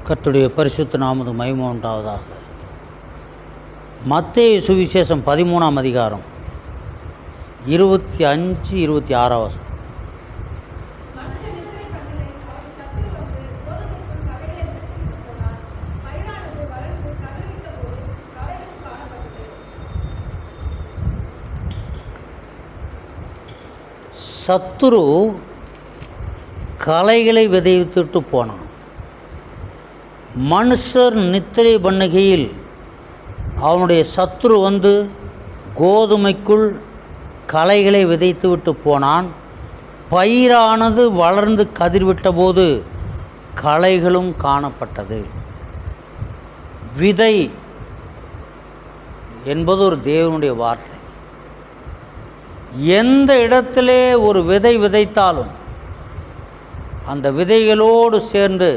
கர்த்தருடைய பரிசுத்த நாமது மகிமை உண்டாவதாக. மத்தேயு சுவிசேஷம் 13ஆம் அதிகாரம் 25, 26 சத்துரு களைகளை விதைத்துட்டு போனான். மனுஷர் நித்திரை பண்ணுகையில் அவனுடைய சத்துரு வந்து கோதுமைக்குள் களைகளை விதைத்து விட்டு போனான். பயிரானது வளர்ந்து கதிர்விட்ட போது களைகளும் காணப்பட்டது. விதை என்பது ஒரு தேவனுடைய வார்த்தை. எந்த இடத்திலே ஒரு விதை விதைத்தாலும் அந்த விதைகளோடு சேர்ந்து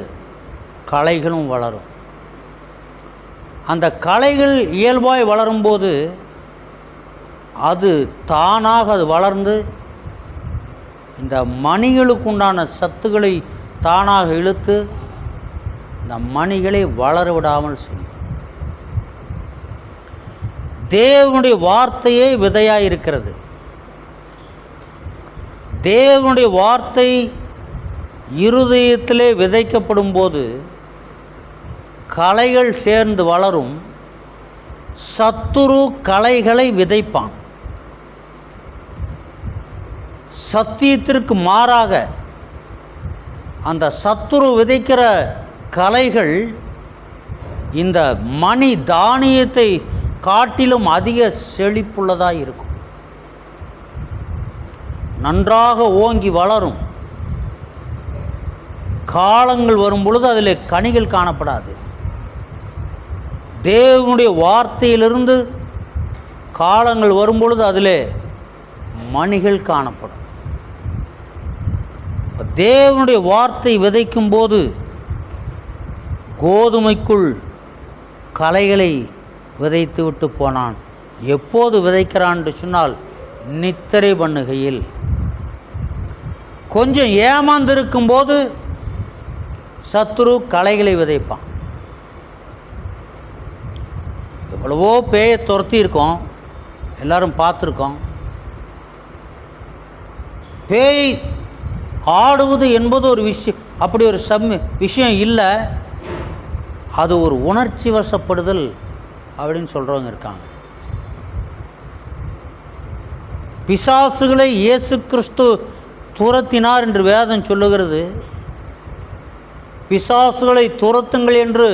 களைகளும் வளரும். அந்த களைகள் இயல்பாய் வளரும்போது அது தானாக அது வளர்ந்து இந்த மணிகளுக்கு உண்டான சத்துக்களை தானாக இழுத்து இந்த மணிகளை வளர விடாமல் செய்யும். தேவனுடைய வார்த்தையே விதையாக இருக்கிறது. தேவனுடைய வார்த்தை இருதயத்திலே விதைக்கப்படும் போது களைகள் சேர்ந்து வளரும். சத்துரு களைகளை விதைப்பான். சத்தியத்திற்கு மாறாக அந்த சத்துரு விதைக்கிற களைகள் இந்த மணி தானியத்தை காட்டிலும் அதிக செழிப்புள்ளதாக இருக்கும். நன்றாக ஓங்கி வளரும். காலங்கள் வரும் பொழுது அதில் கனிகள் காணப்படாது. தேவனுடைய வார்த்தையிலிருந்து காலங்கள் வரும் பொழுது அதில் மணிகள் காணப்படும். தேவனுடைய வார்த்தை விதைக்கும் போது கோதுமைக்குள் களைகளை விதைத்து விட்டு போனான். எப்போது விதைக்கிறான் என்று சொன்னால் நித்திரை பண்ணுகையில், கொஞ்சம் ஏமாந்திருக்கும் போது சத்துரு களைகளை விதைப்பான். எவ்வளவோ பேயை துரத்தி இருக்கோம், எல்லாரும் பார்த்துருக்கோம். பேய் ஆடுவது என்பது ஒரு விஷயம், அப்படி ஒரு விஷயம் இல்லை. அது ஒரு உணர்ச்சி வசப்படுதல் அப்படின்னு சொல்கிறவங்க இருக்காங்க. பிசாசுகளை இயேசு கிறிஸ்து துரத்தினார் என்று வேதம் சொல்லுகிறது. பிசாசுகளை துரத்துங்கள் என்று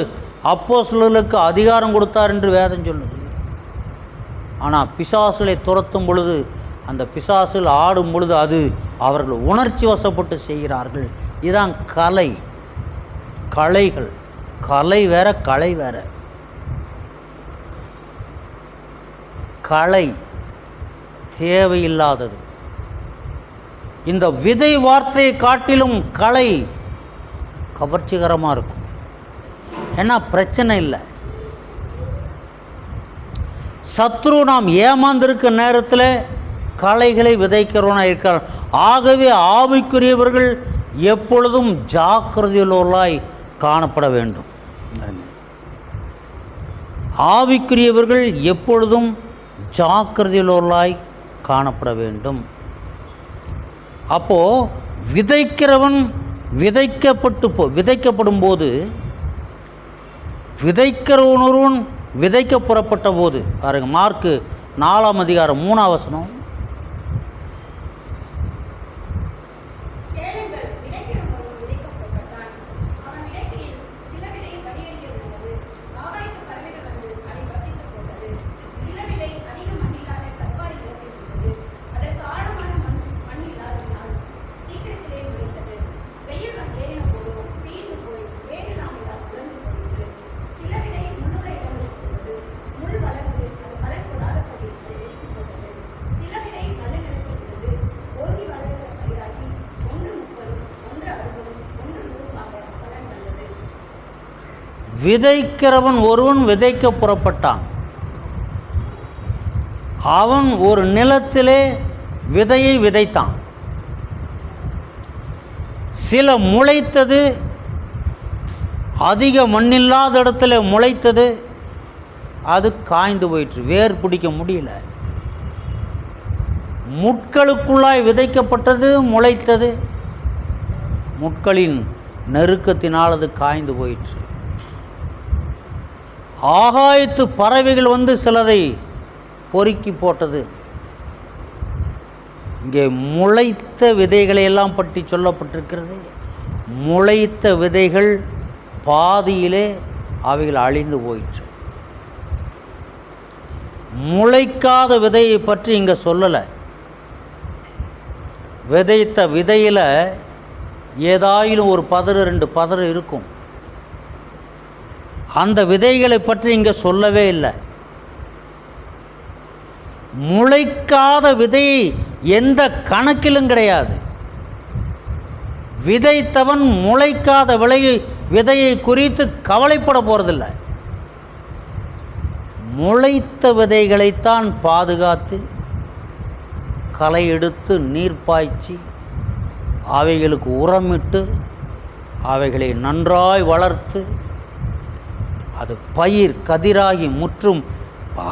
அப்போஸ்தலர்களுக்கு அதிகாரம் கொடுத்தார் என்று வேதம் சொல்லுது. ஆனால் பிசாசுகளை துரத்தும் பொழுது, அந்த பிசாசுகள் ஆடும் பொழுது அது அவர்கள் உணர்ச்சி வசப்பட்டு செய்கிறார்கள். இதுதான் களைகள். கலை வேற, களை வேற. களை தேவையில்லாதது. இந்த விதை வார்த்தையை காட்டிலும் களை கவர்ச்சிகரமாக இருக்கும். ஏன்னா பிரச்சனை இல்லை. சத்ரு நாம் ஏமாந்திருக்க நேரத்தில் களைகளை விதைக்கிறவனா இருக்கிறார். ஆகவே ஆவிக்குரியவர்கள் எப்பொழுதும் ஜாக்கிரதையுள்ளவர்களாய் காணப்பட வேண்டும். ஆவிக்குரியவர்கள் எப்பொழுதும் ஜாக்கிரதையுள்ளவர்களாய் காணப்பட வேண்டும். அப்போது விதைக்கிறவன் விதைக்கப்படும் போது, விதைக்கிறவனொருவன் விதைக்க புறப்பட்ட போது, பாருங்க மார்க்கு 4ஆம் அதிகாரம் 3ஆம் வசனம். விதைக்கிறவன் ஒருவன் விதைக்க புறப்பட்டான். அவன் ஒரு நிலத்திலே விதையை விதைத்தான். சில முளைத்தது, அதிக மண்ணில்லாத இடத்துல முளைத்தது, அது காய்ந்து போயிற்று, வேர் பிடிக்க முடியல. முட்களுக்குள்ளாய் விதைக்கப்பட்டது, முளைத்தது, முட்களின் நெருக்கத்தினால் அது காய்ந்து போயிற்று. ஆகாயத்து பறவைகள் வந்து சிலதை பொறுக்கி போட்டது. இங்கே முளைத்த விதைகளை எல்லாம் பற்றி சொல்லப்பட்டிருக்கிறது. முளைத்த விதைகள் பாதியிலே அவைகள் அழிந்து போயிற்று. முளைக்காத விதையை பற்றி இங்கே சொல்லலை. விதைத்த விதையில் ஏதாயிலும் ஒரு பதறு 2 பதறு இருக்கும். அந்த விதைகளை பற்றி இங்கே சொல்லவே இல்லை. முளைக்காத விதையை எந்த கணக்கிலும் கிடையாது. விதைத்தவன் முளைக்காத விதையை குறித்து கவலைப்பட போகிறதில்லை. முளைத்த விதைகளைத்தான் பாதுகாத்து களை எடுத்து நீர் பாய்ச்சி அவைகளுக்கு உரமிட்டு அவைகளை நன்றாய் வளர்த்து அது பயிர் கதிராகி முற்றும்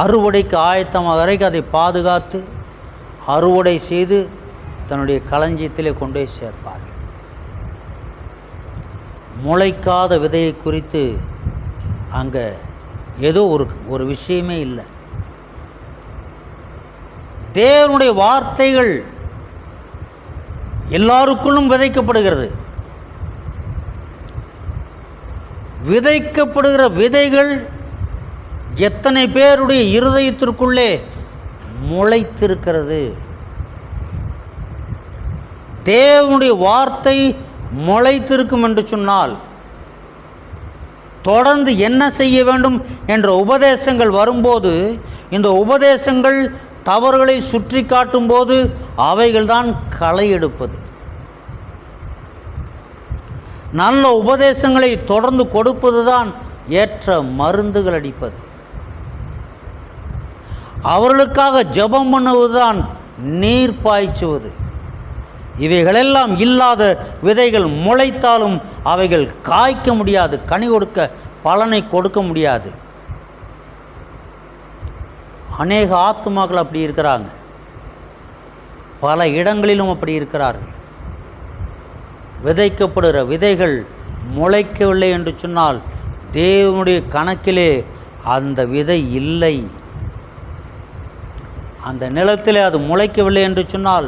அறுவடைக்கு ஆயத்தமாக வரைக்கும் அதை பாதுகாத்து அறுவடை செய்து தன்னுடைய களஞ்சியத்திலே கொண்டு போய் சேர்ப்பார்கள். முளைக்காத விதையை குறித்து அங்கே ஏதோ ஒரு விஷயமே இல்லை. தேவனுடைய வார்த்தைகள் எல்லாருக்குள்ளும் விதைக்கப்படுகிறது. விதைக்கப்படுகிற விதைகள் எத்தனை பேருடைய இருதயத்திற்குள்ளே முளைத்திருக்கிறது. தேவனுடைய வார்த்தை முளைத்திருக்கும் என்று சொன்னால் தொடர்ந்து என்ன செய்ய வேண்டும் என்ற உபதேசங்கள் வரும்போது, இந்த உபதேசங்கள் தவறுகளை சுற்றி காட்டும்போது அவைகள்தான் களை எடுப்பது. நல்ல உபதேசங்களை தொடர்ந்து கொடுப்பது தான் ஏற்ற மருந்துகள் அடிப்பது. அவர்களுக்காக ஜெபம் பண்ணுவதுதான் நீர் பாய்ச்சுவது. இவைகளெல்லாம் இல்லாத விதைகள் முளைத்தாலும் அவைகள் காய்க்க முடியாது, கனி கொடுக்க பலனை கொடுக்க முடியாது. அநேக ஆத்துமாக்கள் அப்படி இருக்கிறாங்க, பல இடங்களிலும் அப்படி இருக்கிறார்கள். விதைக்கப்படுகிற விதைகள் முளைக்கவில்லை என்று சொன்னால் தேவனுடைய கணக்கிலே அந்த விதை இல்லை. அந்த நிலத்திலே அது முளைக்கவில்லை என்று சொன்னால்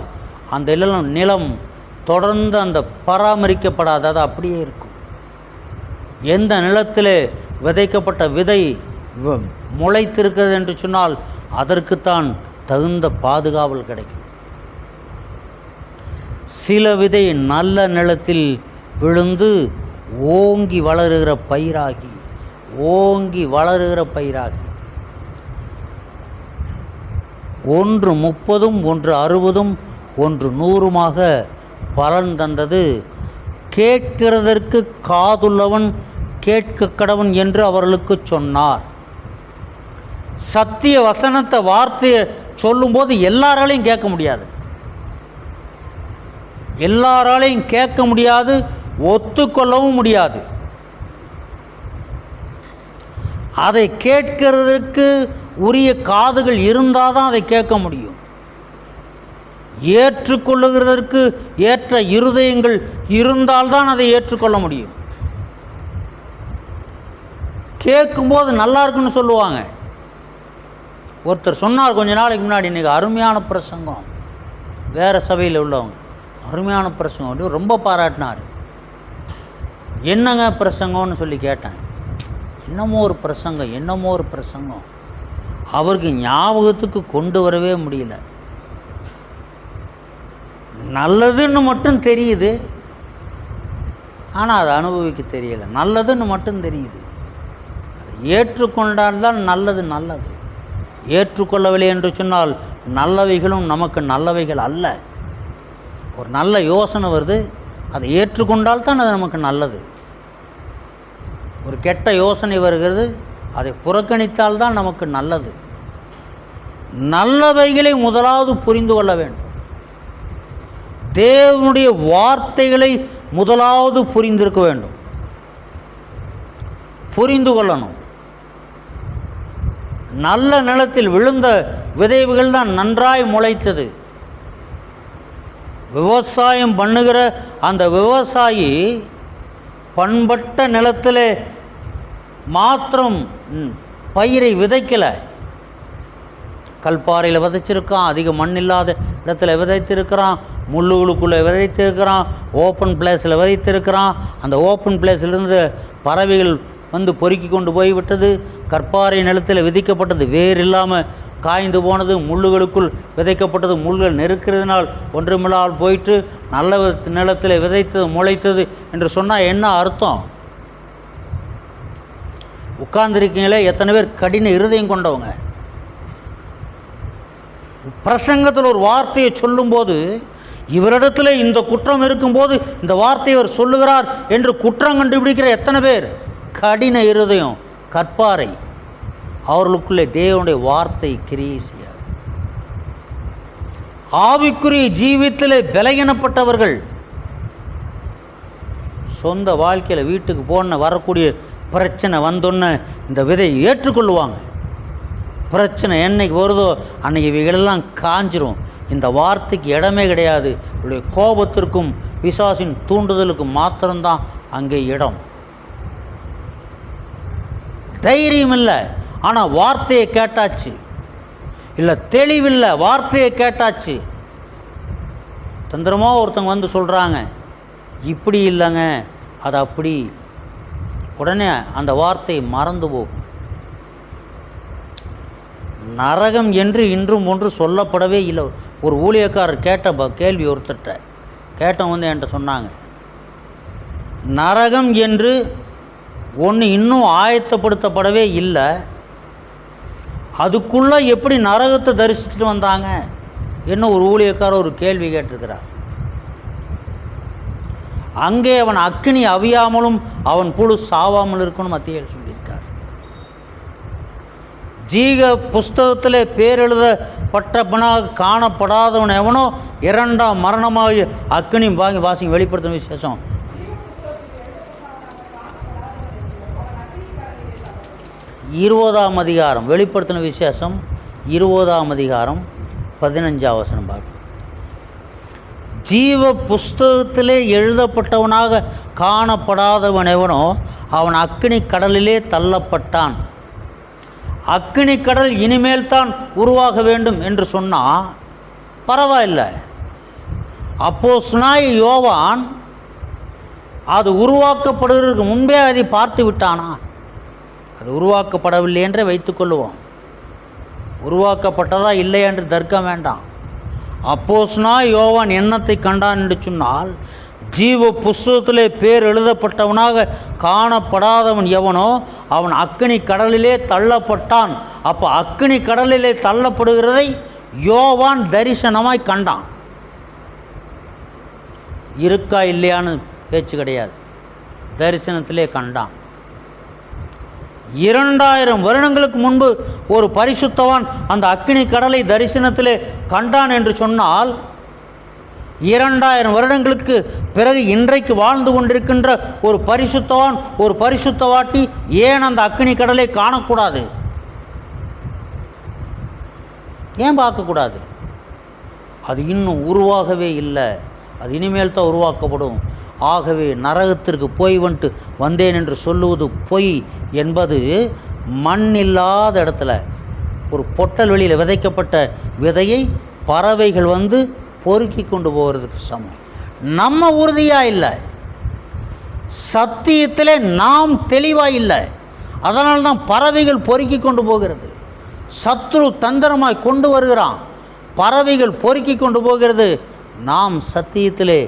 அந்த நிலம் தொடர்ந்து அந்த பராமரிக்கப்படாது, அது அப்படியே இருக்கும். எந்த நிலத்திலே விதைக்கப்பட்ட விதை முளைத்திருக்கிறது என்று சொன்னால் அதற்குத்தான் தகுந்த பாதுகாவல் கிடைக்கும். சில விதை நல்ல நிலத்தில் விழுந்து ஓங்கி வளருகிற பயிராகி 1 30, 1 60, 1 100 பலன் தந்தது. கேட்கிறதற்கு காதுள்ளவன் கேட்க கடவன் என்று அவர்களுக்கு சொன்னார். சத்திய வசனத்தை வார்த்தையை சொல்லும்போது எல்லாராலையும் கேட்க முடியாது, எல்லாராலையும் கேட்க முடியாது, ஒத்துக்கொள்ளவும் முடியாது. அதை கேட்கிறதற்கு உரிய காதுகள் இருந்தால் தான் அதை கேட்க முடியும். ஏற்றுக்கொள்ளுகிறதற்கு ஏற்ற இருதயங்கள் இருந்தால்தான் அதை ஏற்றுக்கொள்ள முடியும். கேட்கும்போது நல்லா இருக்குன்னு சொல்லுவாங்க. ஒருத்தர் சொன்னார் கொஞ்ச நாளைக்கு முன்னாடி, இன்றைக்கி அருமையான பிரசங்கம், வேறு சபையில் உள்ளவங்க அருமையான பிரசங்கம் அப்படி ரொம்ப பாராட்டினார். என்னங்க பிரசங்கம்னு சொல்லி கேட்டேன். என்னமோ ஒரு பிரசங்கம் அவருக்கு ஞாபகத்துக்கு கொண்டு வரவே முடியல. நல்லதுன்னு மட்டும் தெரியுது, ஆனால் அதை அனுபவிக்க தெரியலை. நல்லதுன்னு மட்டும் தெரியுது, அதை ஏற்றுக்கொண்டால்தான் நல்லது. ஏற்றுக்கொள்ளவில்லை என்று சொன்னால் நல்லவைகளும் நமக்கு நல்லவைகள் அல்ல. ஒரு நல்ல யோசனை வருது, அதை ஏற்றுக்கொண்டால்தான் அது நமக்கு நல்லது. ஒரு கெட்ட யோசனை வருகிறது, அதை புறக்கணித்தால்தான் நமக்கு நல்லது. நல்லவைகளை முதலாவது புரிந்து கொள்ள வேண்டும். தேவனுடைய வார்த்தைகளை முதலாவது புரிந்திருக்க வேண்டும். புரிந்து கொள்ளணும். நல்ல நிலத்தில் விழுந்த விதைவுகள் தான் நன்றாய் முளைத்தது. விவசாயம் பண்ணுகிற அந்த விவசாயி பண்பட்ட நிலத்தில் மாத்திரம் பயிரை விதைக்கலை. கல்பாறையில் விதைச்சிருக்கான், அதிக மண் இல்லாத இடத்துல விதைத்திருக்கிறான், முள்ளுகளுக்குள்ளே விதைத்திருக்கிறான், ஓப்பன் பிளேஸில் விதைத்திருக்கிறான். அந்த ஓப்பன் பிளேஸிலிருந்து பறவைகள் வந்து பொறுக்கி கொண்டு போய்விட்டது. கற்பாறை நிலத்தில் விதைக்கப்பட்டது வேறு இல்லாமல் காய்ந்து போனது. முள்ளுகளுக்குள் விதைக்கப்பட்டது முள்கள் நெருக்கிறதுனால் ஒன்றுமில்லாமல் போயிட்டு நல்ல நிலத்தில் விதைத்தது முளைத்தது என்று சொன்னால் என்ன அர்த்தம்? உட்கார்ந்துருக்கீங்களே எத்தனை பேர் கடின இருதயம் கொண்டவங்க. பிரசங்கத்தில் ஒரு வார்த்தையை சொல்லும்போது இவரிடத்தில் இந்த குற்றம் இருக்கும்போது இந்த வார்த்தையை அவர் சொல்லுகிறார் என்று குற்றம் கண்டுபிடிக்கிற எத்தனை பேர்? கடின இருதயம், கற்பாறை. அவர்களுக்குள்ளே தேவனுடைய வார்த்தை கிரியை செய்யாது. ஆவிக்குரிய ஜீவியத்தில் பலகீனப்பட்டவர்கள் சொந்த வாழ்க்கையில் வீட்டுக்கு போன வரக்கூடிய பிரச்சனை வந்தோன்னு இந்த விதையை ஏற்றுக்கொள்ளுவாங்க. பிரச்சனை என்னைக்கு வருதோ அன்றைக்கி இவைகளெல்லாம் காஞ்சிரும். இந்த வார்த்தைக்கு இடமே கிடையாது. இவருடைய கோபத்திற்கும் பிசாசின் தூண்டுதலுக்கும் மாத்திரம்தான் அங்கே இடம். தைரியம் இல்லை, ஆனால் வார்த்தையை கேட்டாச்சு. இல்லை தெளிவில்லை, வார்த்தையை கேட்டாச்சு. தந்திரமாக ஒருத்தங்க வந்து சொல்கிறாங்க, இப்படி இல்லைங்க அது அப்படி. உடனே அந்த வார்த்தையை மறந்து போகும். நரகம் என்று இன்றும் ஒன்று சொல்லப்படவே இல்லை. ஒரு ஊழியக்காரர் கேட்ட கேள்வி ஒருத்தர்கிட்ட கேட்டவங்க வந்து என்கிட்ட சொன்னாங்க, நரகம் என்று ஒன்று இன்னும் ஆயத்தப்படுத்தப்படவே இல்லை, அதுக்குள்ளே எப்படி நரகத்தை தரிசிச்சுட்டு வந்தாங்க என்ன ஒரு ஊழியக்காரர் ஒரு கேள்வி கேட்டிருக்கிறார். அங்கே அவன் அக்கினி அவியாமலும் அவன் புழு சாவாமல் இருக்கணும் மத்தியில் சொல்லியிருக்கார். ஜீக புஸ்தகத்தில் பேரெழுதப்பட்டவனாக காணப்படாதவன் எவனோ இரண்டாம் மரணமாக அக்கினி வாசிங்க. வெளிப்படுத்தும் விசேஷம் 20ஆம் அதிகாரம், வெளிப்படுத்தின விசேஷம் 20ஆம் அதிகாரம் 15ஆம் வசனம் பார்க்கும். ஜீவ புஸ்தகத்திலே எழுதப்பட்டவனாக காணப்படாதவன் எவனோ அவன் அக்கினி கடலிலே தள்ளப்பட்டான். அக்கினி கடல் இனிமேல் தான் உருவாக வேண்டும் என்று சொன்னால் பரவாயில்லை. அப்போஸ்தலனாகிய யோவான் அது உருவாக்கப்படுவதற்கு முன்பே அதை பார்த்து விட்டானா? அது உருவாக்கப்படவில்லை என்றே வைத்துக்கொள்ளுவோம். உருவாக்கப்பட்டதா இல்லை என்று தர்க்கம் வேண்டாம். அப்போஸ்தலனாகிய யோவான் என்னத்தை கண்டான் என்று சொன்னால், ஜீவ புஸ்தகத்திலே பேர் எழுதப்பட்டவனாக காணப்படாதவன் எவனோ அவன் அக்கினி கடலிலே தள்ளப்பட்டான். அப்போ அக்கினி கடலிலே தள்ளப்படுகிறதை யோவான் தரிசனமாய் கண்டான். இருக்கா இல்லையான்னு பேச்சு கிடையாது, தரிசனத்திலே கண்டான். 2000 வருடங்களுக்கு முன்பு ஒரு பரிசுத்தவான் அந்த அக்கினி கடலை தரிசனத்திலே கண்டான் என்று சொன்னால், 2000 வருடங்களுக்கு பிறகு இன்றைக்கு வாழ்ந்து கொண்டிருக்கின்ற ஒரு பரிசுத்தவான் ஒரு பரிசுத்தவாட்டி ஏன் அந்த அக்கினி கடலை காணக்கூடாது? ஏன் பார்க்கக்கூடாது? அது இன்னும் உருவாகவே இல்லை, அது இனிமேல் தான் உருவாக்கப்படும். ஆகவே நரகத்திற்கு போய் வந்தேன் என்று சொல்லுவது பொய் என்பது மண் இல்லாத இடத்துல ஒரு பொட்டல் வெளியில் விதைக்கப்பட்ட விதையை பறவைகள் வந்து பொறுக்கி கொண்டு போகிறதுக்கு சமம். நம்ம உறுதியாக இல்லை, சத்தியத்திலே நாம் தெளிவாக இல்லை, அதனால்தான் பறவைகள் பொறுக்கி கொண்டு போகிறது. சத்ரு தந்திரமாய் கொண்டு வருகிறான், பறவைகள் பொறுக்கி கொண்டு போகிறது. நாம் சத்தியத்திலே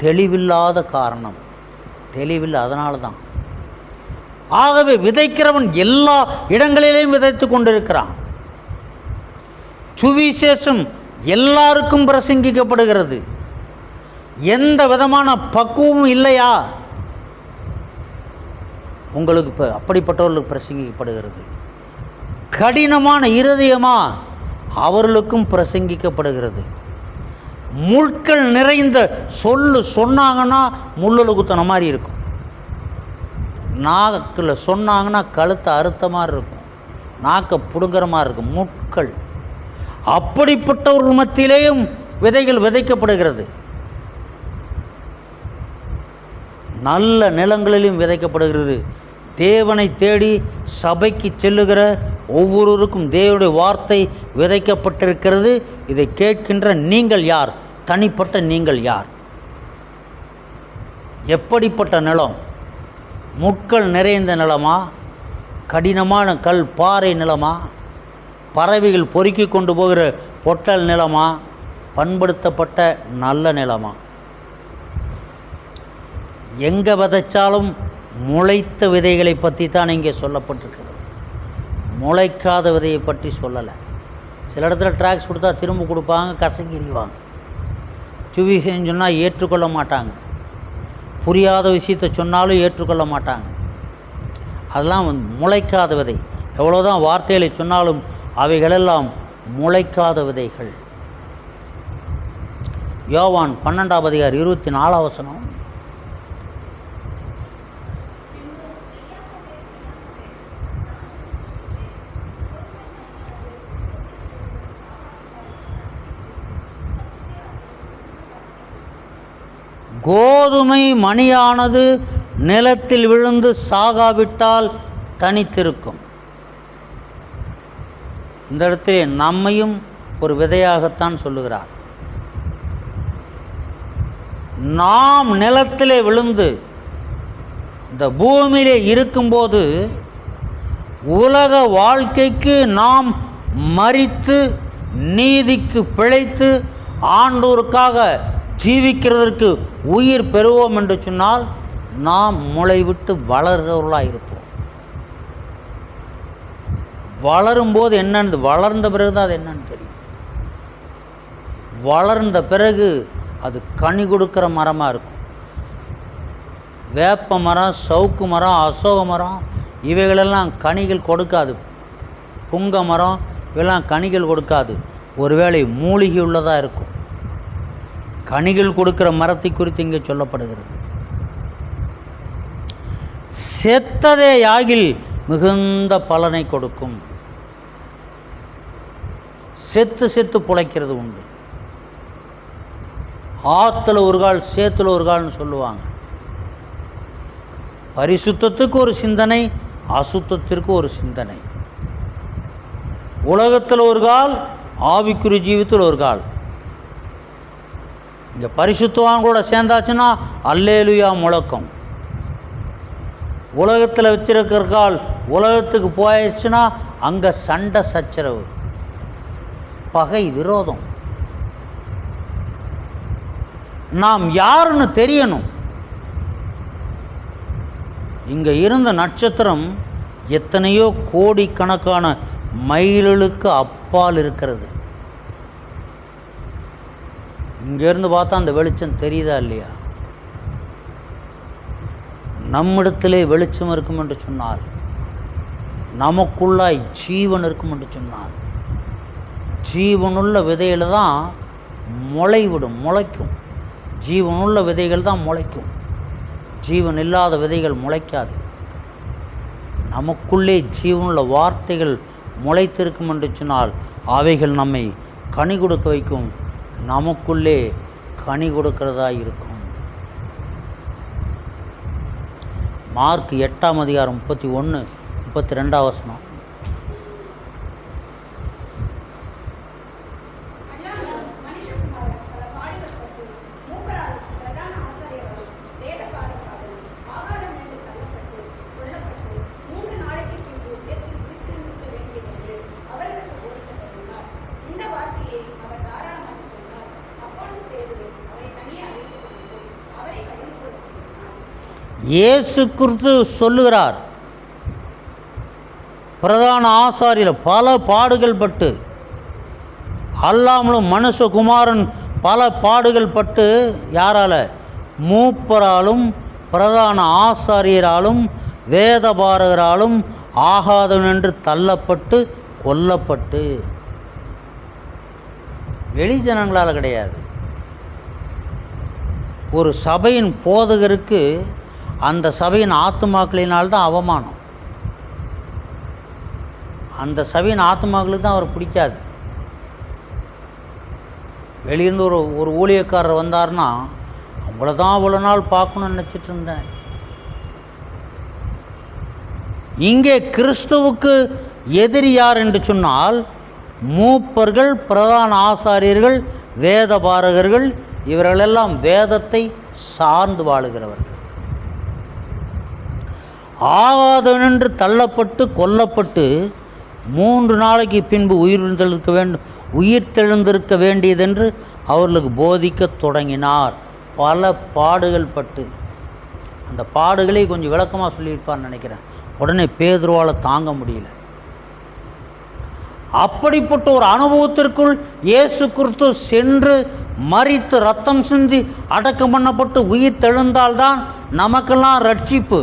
தெளிவில்லாத காரணம், தெளிவில்லை, அதனால தான். ஆகவே விதைக்கிறவன் எல்லா இடங்களிலேயும் விதைத்து கொண்டிருக்கிறான். சுவிசேஷம் எல்லாருக்கும் பிரசங்கிக்கப்படுகிறது. எந்த விதமான பக்குவமும் இல்லையா? உங்களுக்கு இப்போ அப்படிப்பட்டவர்களுக்கு பிரசங்கிக்கப்படுகிறது. கடினமான இருதயமா அவர்களுக்கும் பிரசங்கிக்கப்படுகிறது. முட்கள் நிறைந்த சொன்னாங்கன்னா முள்ளில் குத்தின மாதிரி இருக்கும். நாக்கில் சொன்னாங்கன்னா கழுத்தை அறுத்த மாதிரி இருக்கும், நாக்கை பிடுங்குற மாதிரி இருக்கும், முட்கள். அப்படிப்பட்டவர்கள் மத்தியிலேயும் விதைகள் விதைக்கப்படுகிறது. நல்ல நிலங்களிலும் விதைக்கப்படுகிறது. தேவனை தேடி சபைக்கு செல்லுகிற ஒவ்வொருவருக்கும் தேவனுடைய வார்த்தை விதைக்கப்பட்டிருக்கிறது. இதை கேட்கின்ற நீங்கள் யார்? தனிப்பட்ட நீங்கள் யார்? எப்படிப்பட்ட நிலம்? முட்கள் நிறைந்த நிலமா? கடினமான கல் பாறை நிலமா? பறவைகள் பொறுக்கி கொண்டு போகிற பொட்டல் நிலமா? பண்படுத்தப்பட்ட நல்ல நிலமா? எங்கே விதைச்சாலும் முளைத்த விதைகளை பற்றி தான் இங்கே சொல்லப்பட்டிருக்கிறது. முளைக்காத விதையை பற்றி சொல்லலை. சில இடத்துல ட்ராக்ஸ் கொடுத்தா திரும்ப கொடுப்பாங்க, கசங்கிரிவாங்க. சுவிசேஷம் சொன்னால் ஏற்றுக்கொள்ள மாட்டாங்க, புரியாத விஷயத்தை சொன்னாலும் ஏற்றுக்கொள்ள மாட்டாங்க. அதெல்லாம் முளைக்காத விதை. எவ்வளோதான் வார்த்தைகளை சொன்னாலும் அவைகளெல்லாம் முளைக்காத விதைகள். யோவான் 12:24 கோதுமை மணியானது நிலத்தில் விழுந்து சாகாவிட்டால் தனித்திருக்கும். இந்த இடத்திலே நம்மையும் ஒரு விதையாகத்தான் சொல்லுகிறார். நாம் நிலத்திலே விழுந்து இந்த பூமியிலே இருக்கும்போது உலக வாழ்க்கைக்கு நாம் மரித்து நீதிக்கு பிழைத்து ஆண்டோருக்காக ஜீவிக்கிறதற்கு உயிர் பெறுவோம் என்று சொன்னால் நாம் முளைவிட்டு வளர்கிறவர்களாக இருப்போம். வளரும்போது என்னன்னு, வளர்ந்த பிறகு தான் அது என்னன்னு தெரியும். வளர்ந்த பிறகு அது கனி கொடுக்குற மரமாக இருக்கும். வேப்ப மரம், சவுக்கு மரம், அசோக மரம் இவைகளெல்லாம் கனிகள் கொடுக்காது. புங்க மரம் இவையெல்லாம் கனிகள் கொடுக்காது. ஒருவேளை மூலிகை உள்ளதாக இருக்கும். கனிகள் கொடுக்கிற மரத்தை குறித்து இங்கே சொல்லப்படுகிறது. செத்ததே யாகில் மிகுந்த பலனை கொடுக்கும். செத்து செத்து பிழைக்கிறது உண்டு. ஆற்றுல ஒரு கால் சேத்துல ஒரு கால்னு சொல்லுவாங்க. பரிசுத்தத்துக்கு ஒரு சிந்தனை, அசுத்தத்திற்கு ஒரு சிந்தனை. உலகத்தில் ஒரு கால், ஆவிக்குரிய ஜீவித்தில் ஒரு கால். இங்கே பரிசுத்தவான்களோட சேர்ந்தாச்சுன்னா அல்லேலுயா முழக்கம். உலகத்தில் வச்சிருக்கிற கால் உலகத்துக்கு போயிடுச்சுன்னா அங்கே சண்டை சச்சரவு, பகை, விரோதம். நாம் யாருன்னு தெரியணும். இங்கே இருந்த நட்சத்திரம் எத்தனையோ கோடிக்கணக்கான மைல்களுக்கு அப்பால் இருக்கிறது. இங்கேருந்து பார்த்தா அந்த வெளிச்சம் தெரியுதா இல்லையா? நம்மிடத்திலே வெளிச்சம் இருக்கும் என்று சொன்னார், நமக்குள்ளாய் ஜீவன் இருக்கும் என்று சொன்னார். ஜீவனுள்ள விதையில் தான் முளைக்கும். ஜீவனுள்ள விதைகள் தான் முளைக்கும். ஜீவன் இல்லாத விதைகள் முளைக்காது. நமக்குள்ளே ஜீவனுள்ள வார்த்தைகள் முளைத்திருக்கும் என்று சொன்னால் அவைகள் நம்மை கனி கொடுக்க வைக்கும். நமக்குள்ளே கனி கொடுக்கிறதா இருக்கும். மார்க் 8:31-32 இயேசு கிறிஸ்து சொல்லுகிறார், பிரதான ஆசாரியர் பல பாடுகள் பட்டு, அல்லாமலும் மனுஷகுமாரன் பல பாடுகள் பட்டு, யாரால? மூப்பராலும் பிரதான ஆசாரியராலும் வேதபாரகராலும் ஆகாதவன் என்று தள்ளப்பட்டு கொல்லப்பட்டு. வெளிஜனங்களால் கிடையாது. ஒரு சபையின் போதகருக்கு அந்த சபையின் ஆத்துமாக்களினால்தான் அவமானம். அந்த சபையின் ஆத்துமாக்களுக்கு தான் அவர் பிடிக்காது. வெளியிருந்து ஒரு ஊழியக்காரர் வந்தார்னா அவங்கள தான் அவ்வளோ நாள் பார்க்கணும்னு நினச்சிட்டு இருந்தேன். இங்கே கிறிஸ்துவுக்கு எதிரி யார் என்று சொன்னால் மூப்பர்கள், பிரதான ஆசாரியர்கள், வேதபாரகர்கள், இவர்களெல்லாம் வேதத்தை சார்ந்து வாழுகிறவர்கள். ஆகாதவனென்று தள்ளப்பட்டு கொல்லப்பட்டு 3 நாளைக்கு பின்பு உயிர்த்தெழுந்திருக்க வேண்டியதென்று அவர்களுக்கு போதிக்க தொடங்கினார். பல பாடுகள் பட்டு, அந்த பாடுகளை கொஞ்சம் விளக்கமாக சொல்லியிருப்பார்னு நினைக்கிறேன். உடனே பேதுருவால் தாங்க முடியல. அப்படிப்பட்ட ஒரு அனுபவத்திற்குள் இயேசு கிறிஸ்து சென்று மரித்து இரத்தம் சிந்தி அடக்கம் பண்ணப்பட்டு உயிர் தெழுந்தால்தான் நமக்கெல்லாம் ரட்சிப்பு.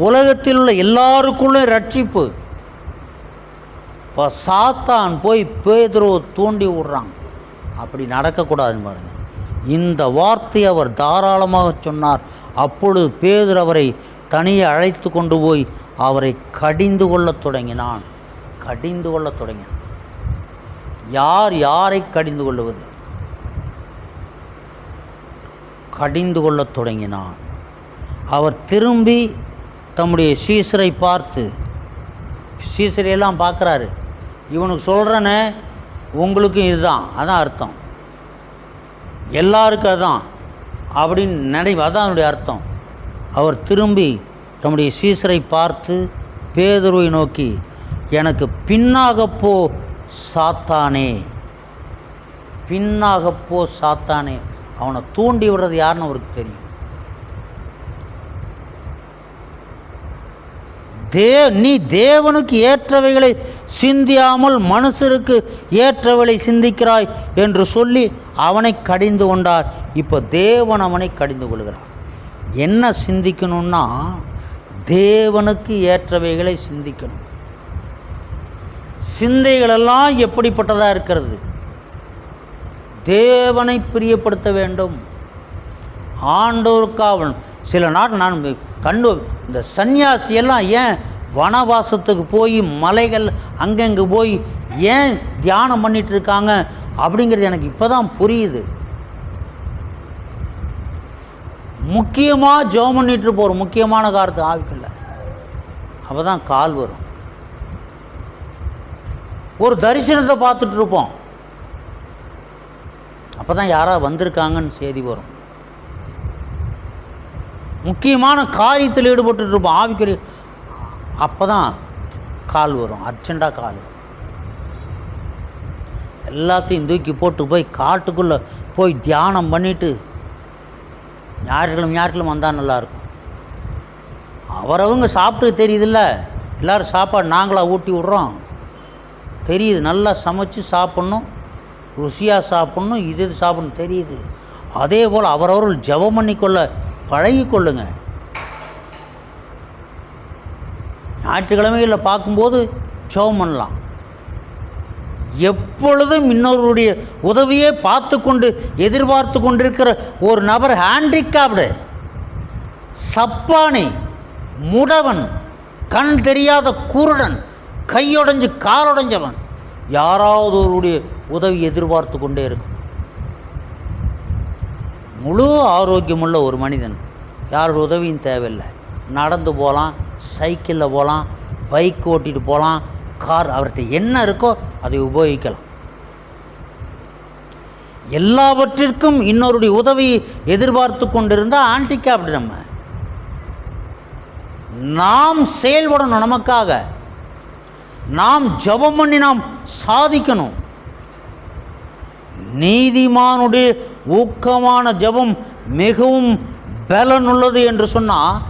உலகத்தில் உள்ள எல்லாருக்குள்ளே ரட்சிப்பு. இப்போ சாத்தான் போய் பேதுருவை தூண்டி விடுறான். அப்படி நடக்கக்கூடாதுன்னு பாருங்க. இந்த வார்த்தையை அவர் தாராளமாக சொன்னார். அப்பொழுது பேதுரு அவரை தனியே அழைத்து கொண்டு போய் அவரை கடிந்து கொள்ளத் தொடங்கினான். யார் யாரை கடிந்து கொள்ளுவது? கடிந்து கொள்ளத் தொடங்கினான். அவர் திரும்பி தம்முடைய சீசரை பார்த்து, சீசரையெல்லாம் பார்க்குறாரு, இவனுக்கு சொல்கிறேனே உங்களுக்கும் இதுதான், அதான் அர்த்தம், எல்லாருக்கும் அதான் அப்படின்னு அதான் அவனுடைய அர்த்தம். அவர் திரும்பி தம்முடைய சீசரை பார்த்து பேதுருவை நோக்கி, எனக்கு பின்னாகப்போ சாத்தானே, பின்னாகப்போ சாத்தானே. அவனை தூண்டி விடுறது யாருன்னு அவருக்கு தெரியும். நீ தேவனுக்கு ஏற்றவைகளை சிந்தியாமல் மனுஷருக்கு ஏற்றவைகளை சிந்திக்கிறாய் என்று சொல்லி அவனை கடிந்து கொண்டார். இப்போ தேவன் அவனை கடிந்து கொள்கிறார். என்ன சிந்திக்கணும்னா, தேவனுக்கு ஏற்றவைகளை சிந்திக்கணும். சிந்தைகளெல்லாம் எப்படிப்பட்டதாக இருக்கிறது? தேவனை பிரியப்படுத்த வேண்டும். ஆண்டோருக்காவன் சில நாள் நான் இந்த சன்னியாசியெல்லாம் ஏன் வனவாசத்துக்கு போய் மலைகள் அங்கங்கே போய் ஏன் தியானம் பண்ணிட்டு இருக்காங்க அப்படிங்கிறது எனக்கு இப்போ தான் புரியுது. முக்கியமாக ஜெபம் பண்ணிட்டு போகிற முக்கியமான காரியத்தை ஆவிக்கல, அப்போ தான் கால் வரும். ஒரு தரிசனத்தை பார்த்துட்டு இருப்போம், அப்போ தான் யாராவது வந்திருக்காங்கன்னு செய்தி வரும். முக்கியமான காரியத்தில் ஈடுபட்டு இருப்போம் ஆவிக்குரிய, அப்போ தான் கால் வரும், அர்ஜெண்டாக கால் வரும். எல்லாத்தையும் தூக்கி போட்டு போய் காட்டுக்குள்ளே போய் தியானம் பண்ணிவிட்டு ஞாயிற்றுக்கிழமை வந்தால் நல்லாயிருக்கும். அவரவங்க சாப்பிட்டு தெரியுதில்ல, எல்லோரும் சாப்பாடு நாங்களாக ஊட்டி விட்றோம் தெரியுது. நல்லா சமைச்சு சாப்பிட்ணும், ருசியாக சாப்பிட்ணும், இது சாப்பிட்ணும் தெரியுது. அதே போல் அவரவர்கள் ஜெபம் பண்ணிக்கொள்ள பழகிக்கொள்ளுங்க. ஞாயிற்றுக்கிழமைகளில் பார்க்கும்போது ஜெபம் பண்ணலாம். எப்பொழுதும் இன்னொருடைய உதவியை பார்த்து கொண்டு எதிர்பார்த்து கொண்டிருக்கிற ஒரு நபர் ஹேண்டிகேப்டு, சப்பானி, முடவன், கண் தெரியாத குருடன், கையுடைஞ்சு காலுடைஞ்சவன், யாராவது ஒருடைய உதவி எதிர்பார்த்து கொண்டே இருக்கும். முழு ஆரோக்கியமுள்ள ஒரு மனிதன் யாரோட உதவியும் தேவையில்லை. நடந்து போகலாம், சைக்கிளில் போகலாம், பைக் ஓட்டிகிட்டு போகலாம், கார், அவர்கிட்ட என்ன இருக்கோ அதை உபயோகிக்கலாம். எல்லாவற்றிற்கும் இன்னொருடைய உதவியை எதிர்பார்த்து கொண்டிருந்தால் ஹேண்டிகேப்டு. நாம் செயல்படணும், நமக்காக நாம் ஜெபம் பண்ணி நாம் சாதிக்கணும். நீதிமானுடைய ஊக்கமான ஜெபம் மிகவும் பலனுள்ளது என்று சொன்னால்,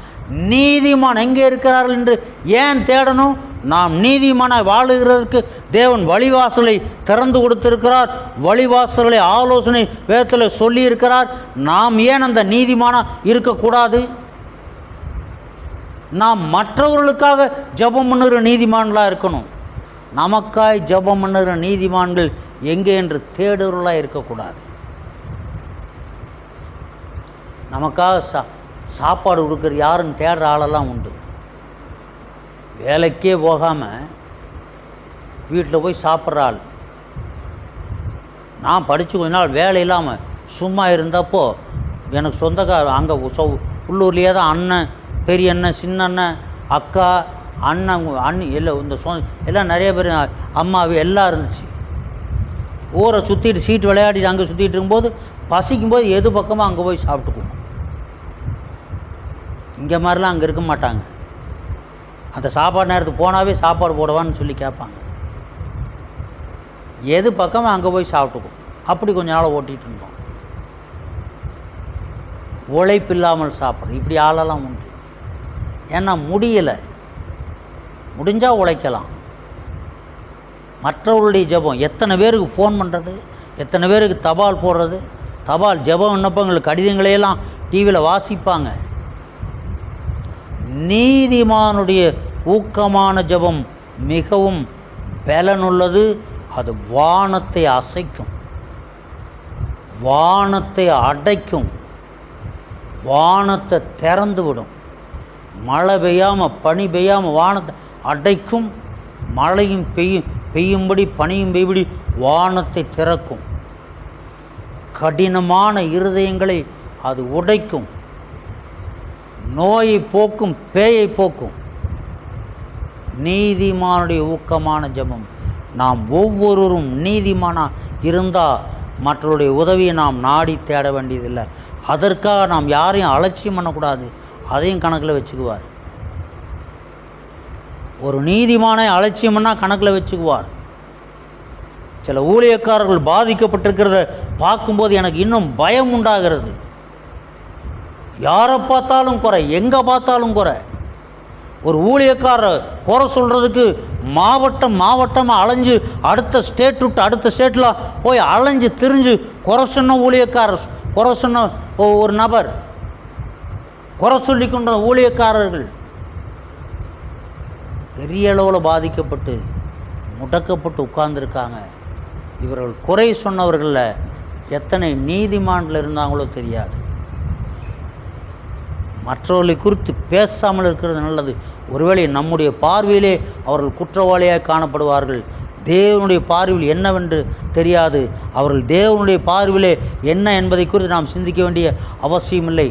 நீதிமான் எங்கே இருக்கிறார்கள் என்று ஏன் தேடணும்? நாம் நீதிமானாய் வாழுகிறதற்கு தேவன் வழிவாசலை திறந்து கொடுத்திருக்கிறார். வழிவாசலை ஆலோசனை வேதத்தில் சொல்லியிருக்கிறார். நாம் ஏன் அந்த நீதிமானாக இருக்கக்கூடாது? நாம் மற்றவர்களுக்காக ஜெபம் பண்ணுகிற நீதிமான்களாக இருக்கணும். நமக்காய் ஜெபம் பண்ணுகிற நீதிமான்கள் எங்கே என்று தேடுவர்களாக இருக்கக்கூடாது. நமக்காக சாப்பாடு கொடுக்குற யாருன்னு தேடுற ஆளெல்லாம் உண்டு. வேலைக்கே போகாமல் வீட்டில் போய் சாப்பிட்ற ஆள். நான் படித்து கொஞ்ச நாள் வேலை இல்லாமல் சும்மா இருந்தப்போ எனக்கு சொந்தக்கார அங்கே உள்ளூர்லேயே தான் அண்ணன், பெரிய அண்ணன், சின்ன அண்ணன், அக்கா, அண்ணன், அண்ணி எல்லாம் இந்த எல்லாம் நிறைய பேர், அம்மாவி எல்லாம் இருந்துச்சு. ஊரை சுற்றிட்டு சீட்டு விளையாடிட்டு அங்கே சுற்றிட்டு இருக்கும்போது பசிக்கும்போது எது பக்கமாக அங்கே போய் சாப்பிட்டுக்குவோம். இங்கே மாதிரிலாம் அங்கே இருக்க மாட்டாங்க. அந்த சாப்பாடு நேரத்துக்கு போனாவே சாப்பாடு போடவான்னு சொல்லி கேட்பாங்க. எது பக்கமாக அங்கே போய் சாப்பிட்டுக்குவோம். அப்படி கொஞ்ச நாள் ஓட்டிகிட்டு இருந்தோம். உழைப்பில்லாமல் சாப்பிட்றோம். இப்படி ஆளெல்லாம் உண்டு. ஏன்னா முடியலை, முடிஞ்சால் உழைக்கலாம். மற்றவர்களுடைய ஜெபம், எத்தனை பேருக்கு ஃபோன் பண்ணுறது, எத்தனை பேருக்கு தபால் போடுறது, தபால் ஜெபம் விண்ணப்பங்கள் கடிதங்களையெல்லாம் டிவியில் வாசிப்பாங்க. நீதிமானுடைய ஊக்கமான ஜெபம் மிகவும் பலனுள்ளது. அது வானத்தை அசைக்கும், வானத்தை அடைக்கும், வானத்தை திறந்து விடும். மழை பெய்யாமல் பனி பெய்யாமல் வானத்தை அடைக்கும், மழையும் பெய்யும்படி பனியும் பெய்யும்படி வானத்தை திறக்கும். கடினமான இருதயங்களை அது உடைக்கும். நோயை போக்கும், பேயை போக்கும். நீதிமானுடைய ஊக்கமான ஜெபம். நாம் ஒவ்வொருவரும் நீதிமானாக இருந்தால் மற்றவருடைய உதவியை நாம் நாடி தேட வேண்டியதில்லை. அதற்காக நாம் யாரையும் அலட்சியம் பண்ணக்கூடாது. அதையும் கணக்கில் வச்சுக்குவார். ஒரு நீதிமானை அலட்சியம் பண்ணால் கணக்கில் வச்சுக்குவார். சில ஊழியக்காரர்கள் பாதிக்கப்பட்டிருக்கிறத பார்க்கும்போது எனக்கு இன்னும் பயம் உண்டாகிறது. யாரை பார்த்தாலும் குறை, எங்கே பார்த்தாலும் குறை. ஒரு ஊழியக்காரர் குறை சொல்கிறதுக்கு மாவட்டமாக அலைஞ்சு அடுத்த ஸ்டேட் விட்டு அடுத்த ஸ்டேட்டில் போய் அலைஞ்சு திரிஞ்சு குறை சொன்ன ஊழியக்காரர், குறை சொன்ன ஒரு நபர், குறை சொல்லி கொண்ட ஊழியக்காரர்கள் பெரிய அளவில் பாதிக்கப்பட்டு முடக்கப்பட்டு உட்கார்ந்துருக்காங்க. இவர்கள் குறை சொன்னவர்களில் எத்தனை நீதிமான்கள் இருந்தாங்களோ தெரியாது. மற்றவர்களை குறித்து பேசாமல் இருக்கிறது நல்லது. ஒருவேளை நம்முடைய பார்வையிலே அவர்கள் குற்றவாளியாக காணப்படுவார்கள். தேவனுடைய பார்வையில் என்னவென்று தெரியாது. அவர்கள் தேவனுடைய பார்வையிலே என்ன என்பதை குறித்து நாம் சிந்திக்க வேண்டிய அவசியமில்லை.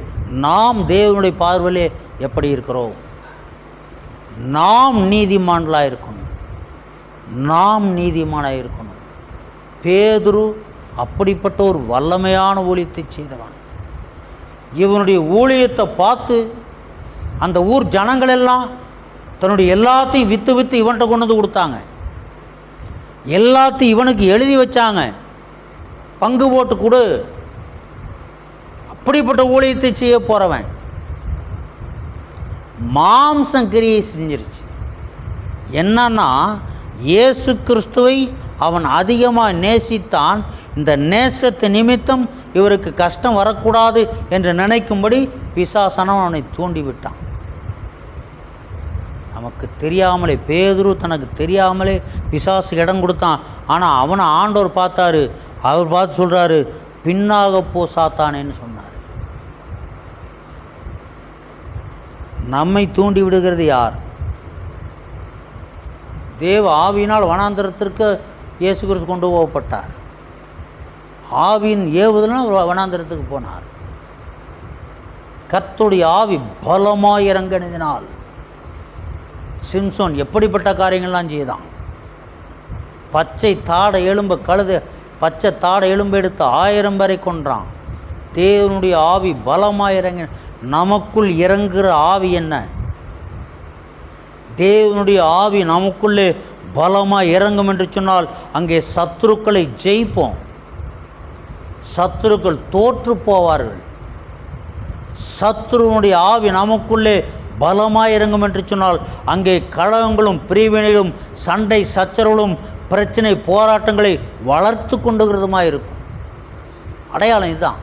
நாம் தேவனுடைய பார்வையிலே எப்படி இருக்கிறோம்? நாம் நீதிமான்களாக இருக்கணும். நாம் நீதிமானாக இருக்கணும். பேதுரு அப்படிப்பட்ட ஒரு வல்லமையான ஊழியத்தை செய்தவன். இவனுடைய ஊழியத்தை பார்த்து அந்த ஊர் ஜனங்களெல்லாம் தன்னுடைய எல்லாத்தையும் விற்று இவன்கிட்ட கொண்டு வந்து கொடுத்தாங்க. எல்லாத்தையும் இவனுக்கு எழுதி வச்சாங்க, பங்கு போட்டு கொடு. அப்படிப்பட்ட ஊழியத்தை செய்ய போகிறவன் மாம்சம் கிரியை செஞ்சிருச்சு. என்னன்னா, இயேசு கிறிஸ்துவை அவன் அதிகமாக நேசித்தான். இந்த நேசத்தை நிமித்தம் இவருக்கு கஷ்டம் வரக்கூடாது என்று நினைக்கும்படி பிசாசனம் அவனை தூண்டிவிட்டான். நமக்கு தெரியாமலே, பேதுரு தனக்கு தெரியாமலே பிசாசு இடம் கொடுத்தான். ஆனால் அவனை ஆண்டவர் பார்த்தாரு. அவர் பார்த்து சொல்கிறாரு, பின்னாக போ சாத்தானேன்னு சொன்னார். நம்மை தூண்டி விடுகிறது யார்? தேவ ஆவியினால் வனாந்தரத்திற்கு இயேசு கிறிஸ்து கொண்டு போகப்பட்டார். ஆவியின் ஏவுதல்னால் வனாந்தரத்துக்கு போனார். கர்த்தருடைய ஆவி பலமாய் இறங்கினதினால் சிம்சோன் எப்படிப்பட்ட காரியங்கள்லாம் செய்தான். பச்சை தாடை எலும்பு எடுத்து 1000 பேரை கொன்றான். தேவனுடைய ஆவி பலமாய் இறங்கின. நமக்குள் இறங்குகிற ஆவி என்ன? தேவனுடைய ஆவி நமக்குள்ளே பலமாக இறங்கும் என்று சொன்னால் அங்கே சத்துருக்களை ஜெயிப்போம். சத்துருக்கள் தோற்று போவார்கள். சத்துருனுடைய ஆவி நமக்குள்ளே பலமாக இறங்கும் என்று சொன்னால் அங்கே கலகங்களும் பிரிவினைகளும் சண்டை சச்சரவுகளும் பிரச்சனை போராட்டங்களை வளர்த்து கொண்டுகிறதுமாக இருக்கும். அடையாளம் இதுதான்.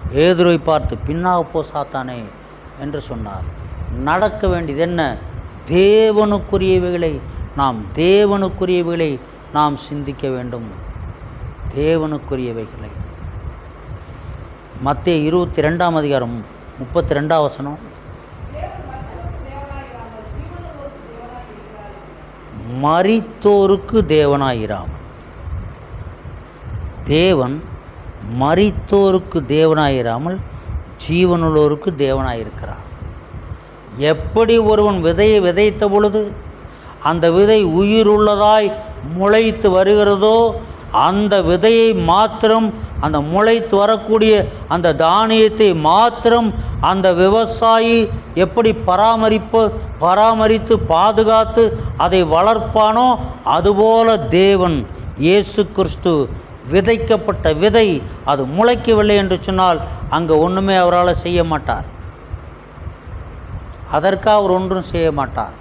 பேதுருவை பார்த்து பின்னாக போ சாத்தானே என்று சொன்னார். நடக்க வேண்டியது என்ன? தேவனுக்குரியவைகளை நாம் சிந்திக்க வேண்டும். தேவனுக்குரியவைகளை மத்தேயு 22ஆம் அதிகாரம் 32ஆம் வசனம். மரித்தோருக்கு தேவனாயிராமல். தேவன் மரித்தோருக்கு தேவனாயிராமல் ஜீவனுள்ளோருக்கு தேவனாயிருக்கிறார். எப்படி ஒருவன் விதையை விதைத்த பொழுது அந்த விதை உயிருள்ளதாய் முளைத்து வருகிறதோ, அந்த விதையை மாத்திரம், அந்த முளைத்து வரக்கூடிய அந்த தானியத்தை மாத்திரம் அந்த விவசாயி எப்படி பராமரித்து பாதுகாத்து அதை வளர்ப்பானோ, அதுபோல தேவன் இயேசு கிறிஸ்து விதைக்கப்பட்ட விதை அது முளைக்கவில்லை என்று சொன்னால் அங்கே ஒன்றுமே அவரால் செய்ய மாட்டார். அதற்காக அவர் ஒன்றும் செய்ய மாட்டார்.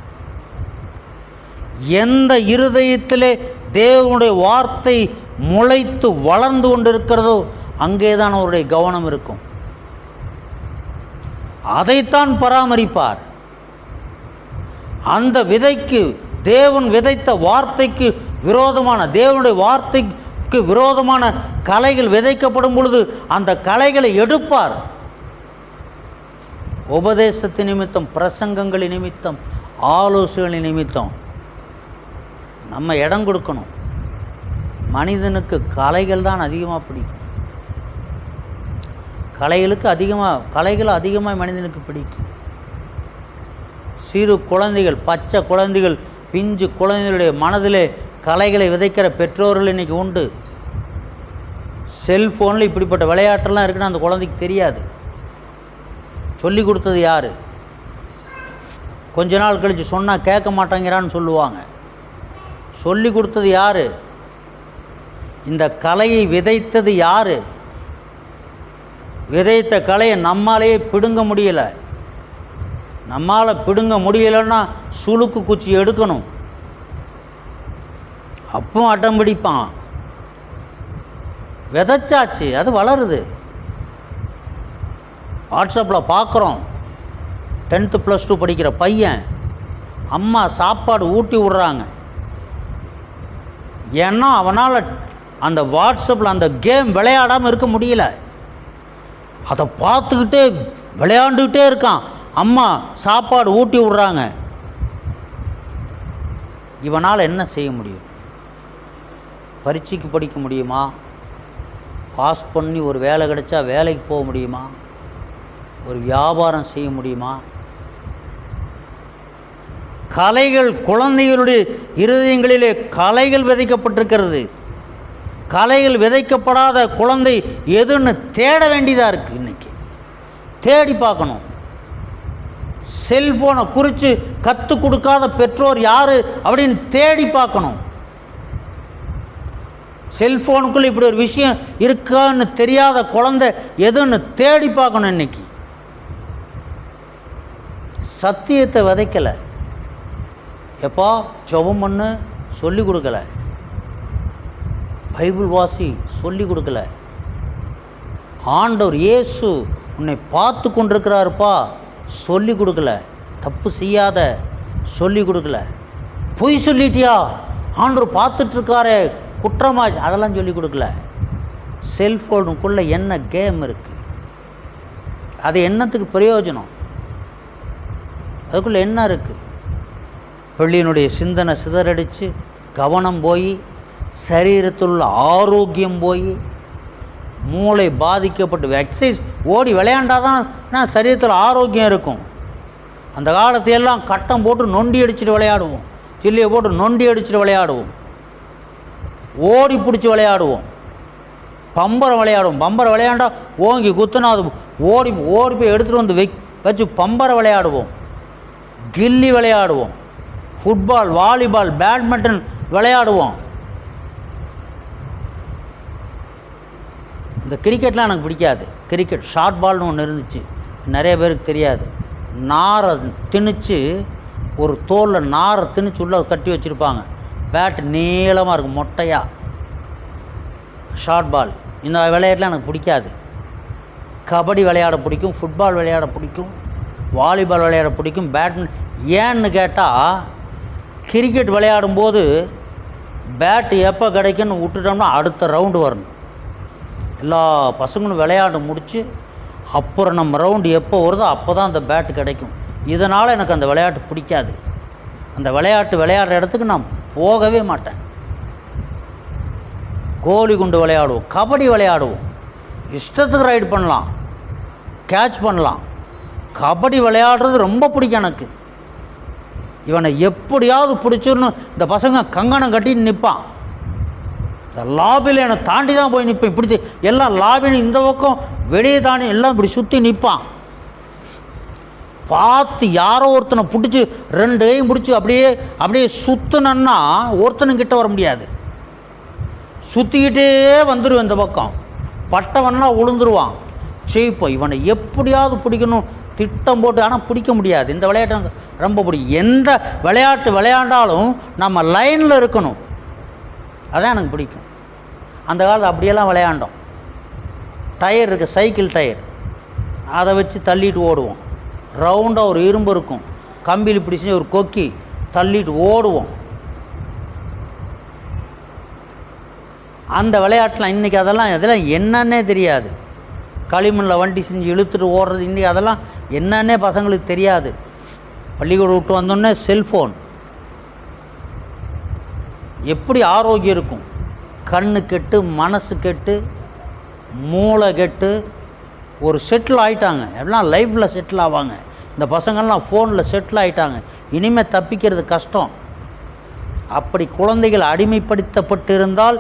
எந்த இருதயத்திலே தேவனுடைய வார்த்தை முளைத்து வளர்ந்து கொண்டிருக்கிறதோ அங்கேதான் அவருடைய கவனம் இருக்கும். அதைத்தான் பராமரிப்பார். அந்த விதைக்கு, தேவன் விதைத்த வார்த்தைக்கு விரோதமான, தேவனுடைய வார்த்தைக்கு விரோதமான களைகள் விதைக்கப்படும் பொழுது அந்த களைகளை எடுப்பார். உபதேசத்தின் நிமித்தம், பிரசங்கங்களின் நிமித்தம், ஆலோசனைகளின் நிமித்தம் நம்ம இடம் கொடுக்கணும். மனிதனுக்கு கலைகள் தான் அதிகமாக பிடிக்கும். கலைகள் அதிகமாக மனிதனுக்கு பிடிக்கும். சிறு குழந்தைகள், பச்சை குழந்தைகள், பிஞ்சு குழந்தைகளுடைய மனதிலே கலைகளை விதைக்கிற பெற்றோர்கள் இன்றைக்கி உண்டு. செல்ஃபோனில் இப்படிப்பட்ட விளையாட்டெல்லாம் இருக்குன்னு அந்த குழந்தைக்கு தெரியாது. சொல்லி கொடுத்தது யார்? கொஞ்ச நாள் கழித்து சொன்னால் கேட்க மாட்டேங்கிறான்னு சொல்லுவாங்க. சொல்லி கொடுத்தது யார்? இந்த கலையை விதைத்தது யார்? விதைத்த கலையை நம்மாலேயே பிடுங்க முடியலை. நம்மால் பிடுங்க முடியலைன்னா சுளுக்கு குச்சி எடுக்கணும். அப்பவும் அடம் பிடிப்பான். விதைச்சாச்சு, அது வளருது. வாட்ஸ்அப்பில் பார்க்குறோம், 10th +2 படிக்கிற பையன் அம்மா சாப்பாடு ஊட்டி விட்றாங்க. ஏன்னா அவனால் அந்த வாட்ஸ்அப்பில் அந்த கேம் விளையாடாமல் இருக்க முடியல. அதை பார்த்துக்கிட்டே விளையாண்டுக்கிட்டே இருக்கான். அம்மா சாப்பாடு ஊட்டி விட்றாங்க. இவனால் என்ன செய்ய முடியும்? பரீட்சைக்கு படிக்க முடியுமா? பாஸ் பண்ணி ஒரு வேலை கிடைச்சா வேலைக்கு போக முடியுமா? ஒரு வியாபாரம் செய்ய முடியுமா? கலைகள், குழந்தைகளுடைய இருதயங்களிலே கலைகள் விதைக்கப்பட்டிருக்கிறது. கலைகள் விதைக்கப்படாத குழந்தை எதுன்னு தேட வேண்டியதாக இருக்குது. இன்றைக்கி தேடி பார்க்கணும். செல்ஃபோனை குறித்து கற்றுக் கொடுக்காத பெற்றோர் யார் அப்படின்னு தேடி பார்க்கணும். செல்ஃபோனுக்குள்ளே இப்படி ஒரு விஷயம் இருக்கான்னு தெரியாத குழந்தை எதுன்னு தேடி பார்க்கணும். இன்றைக்கி சத்தியத்தை விதைக்கலை. எப்போ ஜெபம் பண்ணு சொல்லி கொடுக்கல, பைபிள் வாசி சொல்லி கொடுக்கல, ஆண்டவர் இயேசு உன்னை பார்த்து கொண்டிருக்கிறாருப்பா சொல்லி கொடுக்கல, தப்பு செய்யாத சொல்லி கொடுக்கல, பொய் சொல்லிட்டியா ஆண்டவர் பார்த்துட்ருக்காரே குற்றமா அதெல்லாம் சொல்லி கொடுக்கல. செல்ஃபோனுக்குள்ளே என்ன கேம் இருக்குது? அது என்னத்துக்கு பிரயோஜனம்? அதுக்குள்ளே என்ன இருக்குது? பிள்ளையினுடைய சிந்தனை சிதறடித்து கவனம் போய், சரீரத்தில் உள்ள ஆரோக்கியம் போய், மூளை பாதிக்கப்பட்டு எக்ஸசைஸ் ஓடி விளையாண்டாதான் சரீரத்தில் ஆரோக்கியம் இருக்கும். அந்த காலத்தையெல்லாம் கட்டம் போட்டு நொண்டி அடிச்சுட்டு விளையாடுவோம், சில்லியை போட்டு நொண்டி அடிச்சுட்டு விளையாடுவோம், ஓடி பிடிச்சி விளையாடுவோம், பம்பரம் விளையாடுவோம். பம்பரம் விளையாண்டா ஓங்கி குத்துனா அது ஓடி போய் எடுத்துகிட்டு வந்து வச்சு பம்பரம் விளையாடுவோம், கில்லி விளையாடுவோம், ஃபுட்பால், வாலிபால், பேட்மிண்டன் விளையாடுவோம். இந்த கிரிக்கெட்லாம் எனக்கு பிடிக்காது. கிரிக்கெட் ஷார்ட் பால்னு ஒன்று இருந்துச்சு, நிறைய பேருக்கு தெரியாது. நாரை திணிச்சு, ஒரு தோலில் நாரை திணிச்சு உள்ளே கட்டி வச்சுருப்பாங்க. பேட் நீளமாக இருக்கும், மொட்டையாக. Short ball. இந்த விளையாட்டுலாம் எனக்கு பிடிக்காது. கபடி விளையாட பிடிக்கும், ஃபுட்பால் விளையாட பிடிக்கும், வாலிபால் விளையாட பிடிக்கும், பேட்மிண்டன். ஏன்னு கேட்டால், கிரிக்கெட் விளையாடும்போது பேட்டு எப்போ கிடைக்குன்னு விட்டுட்டோம்னா அடுத்த ரவுண்டு வரணும். எல்லா பசங்களும் விளையாண்டு முடித்து அப்புறம் நம்ம ரவுண்டு எப்போ வருதோ அப்போ தான் அந்த பேட்டு கிடைக்கும். இதனால் எனக்கு அந்த விளையாட்டு பிடிக்காது. அந்த விளையாட்டு விளையாடுற இடத்துக்கு நான் போகவே மாட்டேன். கோலி குண்டு விளையாடுவோம், கபடி விளையாடுவோம், இஷ்டத்துக்கு ரைடு பண்ணலாம், கேட்ச் பண்ணலாம். கபடி விளையாடுறது ரொம்ப பிடிக்கும் எனக்கு. இவனை எப்படியாவது பிடிச்சிடணும். இந்த பசங்க கங்கணம் கட்டிட்டு நிற்பான். இந்த லாபியில் என்னை தாண்டி தான் போய் நிற்பேன். இப்படி எல்லாம் லாபின்னு இந்த பக்கம் வெளியே தாண்டி எல்லாம் இப்படி சுற்றி நிற்பான். பார்த்து யாரோ ஒருத்தனை பிடிச்சி 2 கையும் பிடிச்சி அப்படியே சுற்றுனன்னா ஒருத்தனுங்கிட்ட வர முடியாது. சுற்றிக்கிட்டே வந்துடுவேன். இந்த பக்கம் பட்டவன்லாம் உளுந்துருவான். ஜெயிப்போம். இவனை எப்படியாவது பிடிக்கணும் திட்டம் போட்டு, ஆனால் பிடிக்க முடியாது. இந்த விளையாட்டு எனக்கு ரொம்ப பிடிக்கும். எந்த விளையாட்டு விளையாண்டாலும் நம்ம லைனில் இருக்கணும், அதான் எனக்கு பிடிக்கும். அந்த காலத்தில் அப்படியெல்லாம் விளையாண்டோம். டயர் இருக்குது, சைக்கிள் டயர், அதை வச்சு தள்ளிட்டு ஓடுவோம். ரவுண்டாக ஒரு இரும்பு இருக்கும், கம்பியில் பிடிச்சி ஒரு கொக்கி தள்ளிட்டு ஓடுவோம். அந்த விளையாட்டுலாம் இன்றைக்கி அதெல்லாம் என்னன்னே தெரியாது. களிமண்ணில் வண்டி செஞ்சு இழுத்துட்டு ஓடுறது இன்றைக்கி அதெல்லாம் என்னன்னே பசங்களுக்கு தெரியாது. பள்ளிக்கூடம் விட்டு வந்தோடனே செல்ஃபோன். எப்படி ஆரோக்கியம் இருக்கும்? கண்ணு கெட்டு, மனசு கெட்டு, மூளை கெட்டு, ஒரு செட்டில் ஆகிட்டாங்க. எல்லாம் லைஃப்பில் செட்டில் ஆவாங்க. இந்த பசங்கள்லாம் ஃபோனில் செட்டில் ஆகிட்டாங்க. இனிமேல் தப்பிக்கிறது கஷ்டம். அப்படி குழந்தைகள் அடிமைப்படுத்தப்பட்டிருந்தால்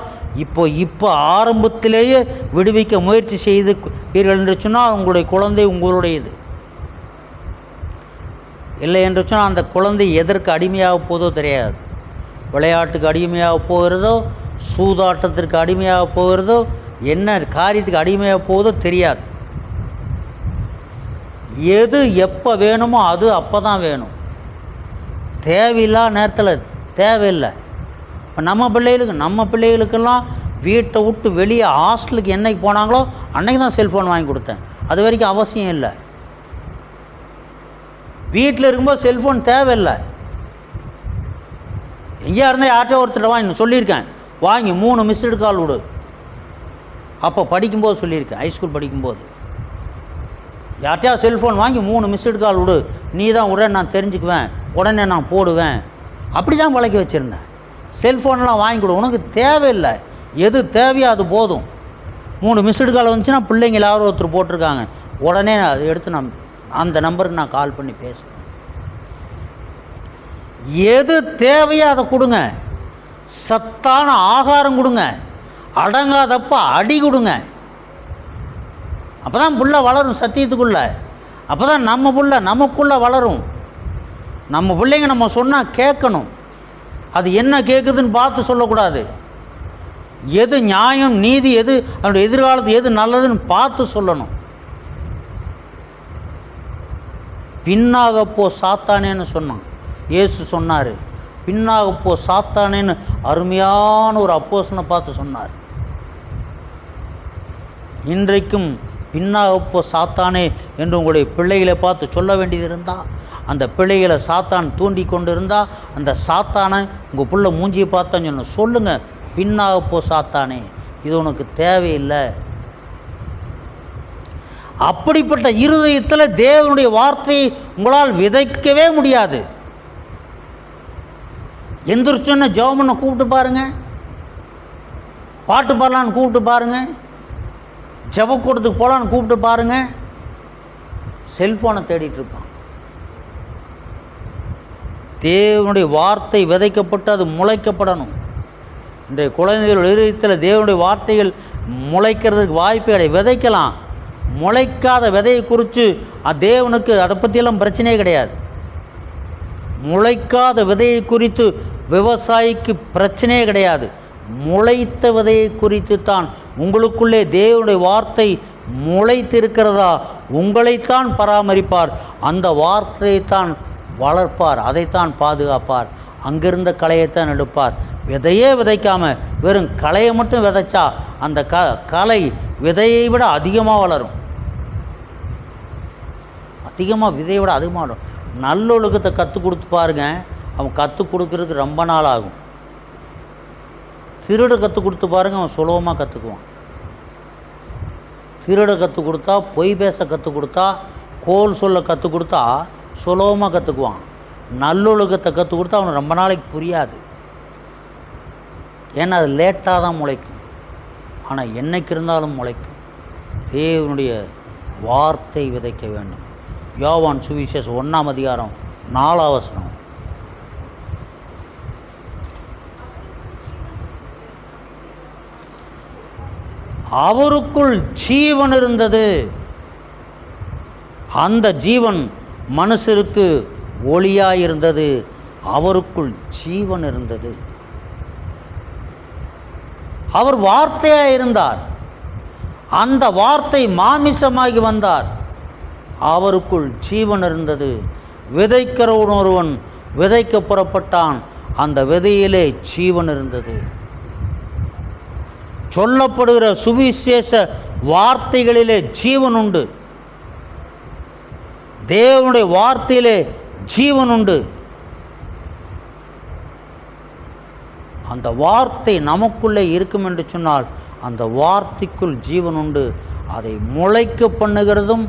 இப்போ ஆரம்பத்திலேயே விடுவிக்க முயற்சி செய்துவீர்கள் என்று சொன்னால் உங்களுடைய குழந்தை உங்களுடையது. இல்லை என்று சொன்னால் அந்த குழந்தை எதற்கு அடிமையாக போதோ தெரியாது. விளையாட்டுக்கு அடிமையாக போகிறதோ, சூதாட்டத்திற்கு அடிமையாக போகிறதோ, என்ன காரியத்துக்கு அடிமையாக போவதோ தெரியாது. எது எப்போ வேணுமோ அது அப்போ தான் வேணும். தேவையில்லா நேரத்தில் தேவையில்லை. இப்போ நம்ம பிள்ளைகளுக்கெல்லாம் வீட்டை விட்டு வெளியே ஹாஸ்டலுக்கு என்றைக்கு போனாங்களோ அன்றைக்கி தான் செல்ஃபோன் வாங்கி கொடுத்தேன். அது வரைக்கும் அவசியம் இல்லை. வீட்டில் இருக்கும்போது செல்ஃபோன் தேவையில்லை. எங்கேயா இருந்தால் யார்கிட்ட ஒருத்தர் வாங்கி சொல்லியிருக்கேன், வாங்கி 3 மிஸ்டு கால் விடு. அப்போ படிக்கும்போது சொல்லியிருக்கேன், ஹைஸ்கூல் படிக்கும்போது யார்கிட்டயா செல்ஃபோன் வாங்கி 3 மிஸ்டு கால் விடு, நீ தான் உடனே நான் தெரிஞ்சுக்குவேன், உடனே நான் போடுவேன். அப்படி தான் பழக்கி வச்சுருந்தேன். செல்ஃபோன்லாம் வாங்கி கொடு, உனக்கு தேவையில்லை, எது தேவையோ அது போதும். 3 மிஸ்டு கால் வந்துச்சுன்னா பிள்ளைங்க யாரோ ஒருத்தர் போட்டிருக்காங்க, உடனே அதை எடுத்து நான் அந்த நம்பருக்கு நான் கால் பண்ணி பேசுவேன். எது தேவையோ அதை கொடுங்க. சத்தான ஆகாரம் கொடுங்க. அடங்காதப்ப அடி கொடுங்க. அப்போ தான் புள்ள வளரும் சத்தியத்துக்குள்ள. அப்போ தான் நம்ம புள்ள நமக்குள்ளே வளரும். நம்ம பிள்ளைங்க நம்ம சொன்னால் கேட்கணும். அது என்ன கேட்குதுன்னு பார்த்து சொல்லக்கூடாது. எது நியாயம் நீதி, எது அதனுடைய எதிர்காலத்து எது நல்லதுன்னு பார்த்து சொல்லணும். பின்னாகப்போ சாத்தானேன்னு சொன்னான் இயேசு சொன்னார். பின்னாகப்போ சாத்தானேன்னு அருமையான ஒரு அப்போஸ்தலனை பார்த்து சொன்னார். இன்றைக்கும் பின்னாகப்போ சாத்தானே என்று உங்களுடைய பிள்ளைகளை பார்த்து சொல்ல வேண்டியது இருந்தால், அந்த பிள்ளைகளை சாத்தான் தூண்டி கொண்டு இருந்தால், அந்த சாத்தானை உங்கள் பிள்ளை மூஞ்சியை பார்த்தா சொல்லுங்கள், பின்னாகப்போ சாத்தானே, இது உனக்கு தேவையில்லை. அப்படிப்பட்ட இருதயத்தில் தேவனுடைய வார்த்தையை உங்களால் விதைக்கவே முடியாது. எந்திரிச்சோன்னு ஜெபம் பண்ண கூப்பிட்டு பாருங்கள், பாட்டு பாடலான்னு கூப்பிட்டு பாருங்கள், ஜெபக்கூடத்துக்கு போகலான்னு கூப்பிட்டு பாருங்கள், செல்ஃபோனை தேடிட்டு இருப்பான். தேவனுடைய வார்த்தை விதைக்கப்பட்டு அது முளைக்கப்படணும். இன்றைய குழந்தைகள் இருதயத்தில் தேவனுடைய வார்த்தைகள் முளைக்கிறதுக்கு வாய்ப்பு கிடையாது. விதைக்கலாம். முளைக்காத விதையை குறித்து தேவனுக்கு அதை பற்றியெல்லாம் பிரச்சனையே கிடையாது. முளைக்காத விதையை குறித்து விவசாயிக்கு பிரச்சனையே கிடையாது. முளைத்த விதையை குறித்து தான் உங்களுக்குள்ளே தேவனுடைய வார்த்தை முளைத்திருக்கிறதா, உங்களைத்தான் பராமரிப்பார், அந்த வார்த்தையைத்தான் வளர்ப்பார், அதைத்தான் பாதுகாப்பார், அங்கிருந்த களையைத்தான் எடுப்பார். விதையே விதைக்காமல் வெறும் களையை மட்டும் விதைச்சா அந்த களை விதையை விட அதிகமாக வளரும். அதிகமாக விதையை விட அதிகமாக வளரும். நல்லொழுக்கத்தை கற்றுக் கொடுத்து பாருங்க, அவன் கற்றுக் கொடுக்கறதுக்கு ரொம்ப நாள் ஆகும். திருட கற்றுக் கொடுத்து பாருங்கள், அவன் சுலபமாக கற்றுக்குவான். திருட கற்றுக் கொடுத்தா, பொய் பேச கற்றுக் கொடுத்தா, கோல் சொல்ல கற்றுக் கொடுத்தா சுலபமாக கற்றுக்குவான். நல்லொழுக்கத்தை கற்றுக் கொடுத்தா அவனுக்கு ரொம்ப நாளைக்கு புரியாது. ஏன்னா அது லேட்டாக தான் முளைக்கும். ஆனால் என்னைக்கு இருந்தாலும் முளைக்கும். தேவனுடைய வார்த்தை விதைக்க வேண்டும். யோவான் சுவிசேஷம் 1ஆம் அதிகாரம் 4ஆம் வசனம். அவருக்குள் ஜீவன் இருந்தது, அந்த ஜீவன் மனுஷருக்கு ஒளியாயிருந்தது. அவருக்குள் ஜீவன் இருந்தது. அவர் வார்த்தையாக இருந்தார். அந்த வார்த்தை மாமிசமாகி வந்தார். அவருக்குள் ஜீவன் இருந்தது. விதைக்கிறவன் ஒருவன் விதைக்க புறப்பட்டான். அந்த விதையிலே ஜீவன் இருந்தது. சொல்லப்படுகிற சுவிசேஷ வார்த்தைகளிலே ஜீவன் உண்டு. தேவனுடைய வார்த்தையிலே ஜீவன் உண்டு. அந்த வார்த்தை நமக்குள்ளே இருக்கும் என்று சொன்னால் அந்த வார்த்தைக்குள் ஜீவன் உண்டு. அதை முளைக்க பண்ணுகிறதும்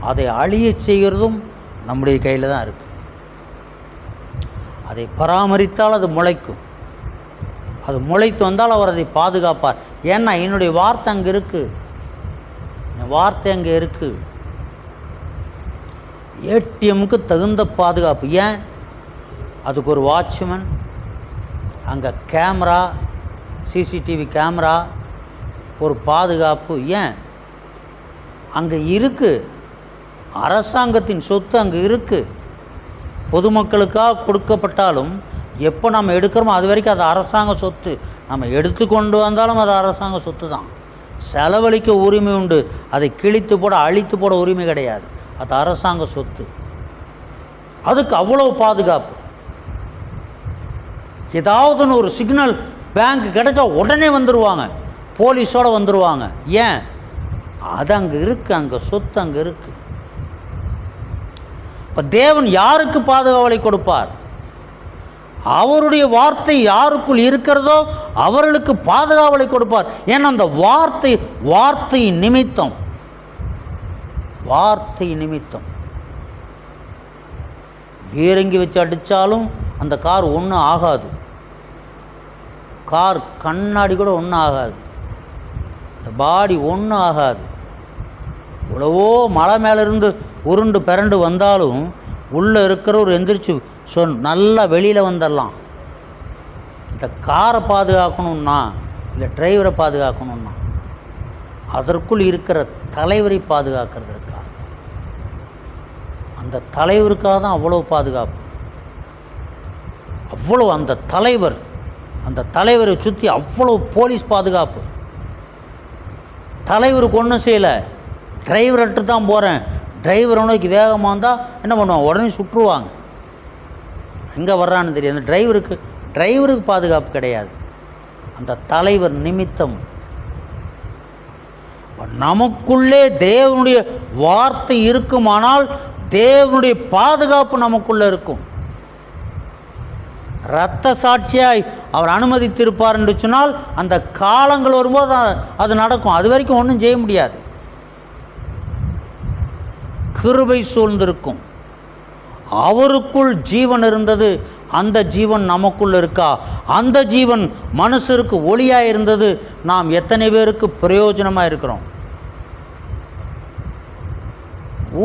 அதை அழிய செய்கிறதும் நம்முடைய கையில் தான் இருக்குது. அதை பராமரித்தால் அது முளைக்கும். அது முளைத்து வந்தால் அவர் அதை பாதுகாப்பார். ஏன்னா என்னுடைய வார்த்தை அங்கே இருக்குது, என் வார்த்தை அங்கே இருக்குது. ஏடிஎம்முக்கு தகுந்த பாதுகாப்பு. ஏன்? அதுக்கு ஒரு வாட்ச்மேன், அங்கே கேமரா, சிசிடிவி கேமரா, ஒரு பாதுகாப்பு. ஏன்? அங்கே இருக்குது. அரசாங்கத்தின் சொத்து அங்கே இருக்குது. பொதுமக்களுக்காக கொடுக்கப்பட்டாலும் எப்போ நம்ம எடுக்கிறோமோ அது வரைக்கும் அது அரசாங்க சொத்து. நம்ம எடுத்து கொண்டு வந்தாலும் அது அரசாங்க சொத்து தான். செலவழிக்க உரிமை உண்டு. அதை கிழித்து போட, அழித்து போட உரிமை கிடையாது. அது அரசாங்க சொத்து. அதுக்கு அவ்வளோ பாதுகாப்பு. ஏதாவதுன்னு ஒரு சிக்னல் பேங்க் கிடைச்சா உடனே வந்துடுவாங்க, போலீஸோடு வந்துடுவாங்க. ஏன்? அது அங்கே இருக்குது, அங்கே சொத்து அங்கே இருக்குது. இப்போ தேவன் யாருக்கு பாதுகாவலை கொடுப்பார்? அவருடைய வார்த்தை யாருக்குள் இருக்கிறதோ அவர்களுக்கு பாதுகாவலை கொடுப்பார். ஏன்னா அந்த வார்த்தை நிமித்தம் பீரங்கி வச்சு அடித்தாலும் அந்த கார் ஒன்றும் ஆகாது. கார் கண்ணாடி கூட ஒன்றும் ஆகாது. இந்த பாடி ஒன்றும் ஆகாது. இவ்வளவோ மலை மேலேருந்து உருண்டு பிறண்டு வந்தாலும் உள்ளே இருக்கிறவர் எந்திரிச்சு நல்லா வெளியில் வந்துடலாம். இந்த காரை பாதுகாக்கணும்னா, இல்லை டிரைவரை பாதுகாக்கணும்னா, அதற்குள் இருக்கிற தலைவரை பாதுகாக்கிறதுக்காக, அந்த தலைவருக்காக தான் அவ்வளோ பாதுகாப்பு. அவ்வளோ அந்த தலைவரை சுற்றி அவ்வளோ போலீஸ் பாதுகாப்பு. தலைவருக்கு ஒன்றும் செய்யலை, டிரைவர்கிட்ட தான் போகிறேன், டிரைவர் நோக்கி வேகமாக வந்தால் என்ன பண்ணுவாங்க? உடனே சுற்றுவாங்க. எங்கே வர்றான்னு தெரியாது. அந்த டிரைவருக்கு பாதுகாப்பு கிடையாது. அந்த தலைவர் நிமித்தம் நமக்குள்ளே தேவனுடைய வார்த்தை இருக்குமானால் தேவனுடைய பாதுகாப்பு நமக்குள்ளே இருக்கும். இரத்த சாட்சியாய் அவர் அனுமதித்திருப்பார் என்று சொன்னால் அந்த காலங்கள் வரும்போது அது நடக்கும். அது வரைக்கும் ஒன்றும் செய்ய முடியாது. கிருபை சூழ்ந்திருக்கும். அவருக்குள் ஜீவன் இருந்தது, அந்த ஜீவன் நமக்குள் இருக்கா? அந்த ஜீவன் மனுஷருக்கு ஒளியாக இருந்தது. நாம் எத்தனை பேருக்கு பிரயோஜனமாக இருக்கிறோம்?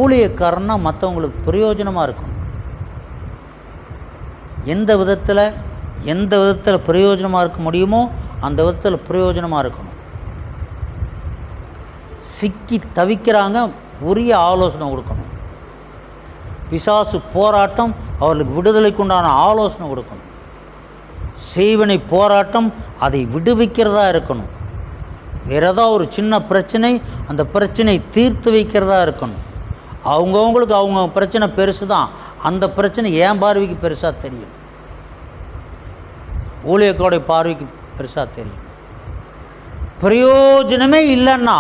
ஊழியக்காரன்னா மற்றவங்களுக்கு பிரயோஜனமாக இருக்கணும். எந்த விதத்தில் பிரயோஜனமாக இருக்க முடியுமோ அந்த விதத்தில் பிரயோஜனமாக இருக்கணும். சிக்கி தவிக்கிறாங்க, உரிய ஆலோசனை கொடுக்கணும். பிசாசு போராட்டம், அவர்களுக்கு விடுதலைக்கு உண்டான ஆலோசனை கொடுக்கணும். செய்வினை போராட்டம், அதை விடுவிக்கிறதா இருக்கணும். வேறு ஏதாவது ஒரு சின்ன பிரச்சனை, அந்த பிரச்சனை தீர்த்து வைக்கிறதா இருக்கணும். அவங்கவுங்களுக்கு அவங்க பிரச்சனை பெருசு தான், அந்த பிரச்சனை என் பார்வைக்கு பெருசாக தெரியும், ஊழியர்களுடைய பார்வைக்கு பெருசாக தெரியும். பிரயோஜனமே இல்லைன்னா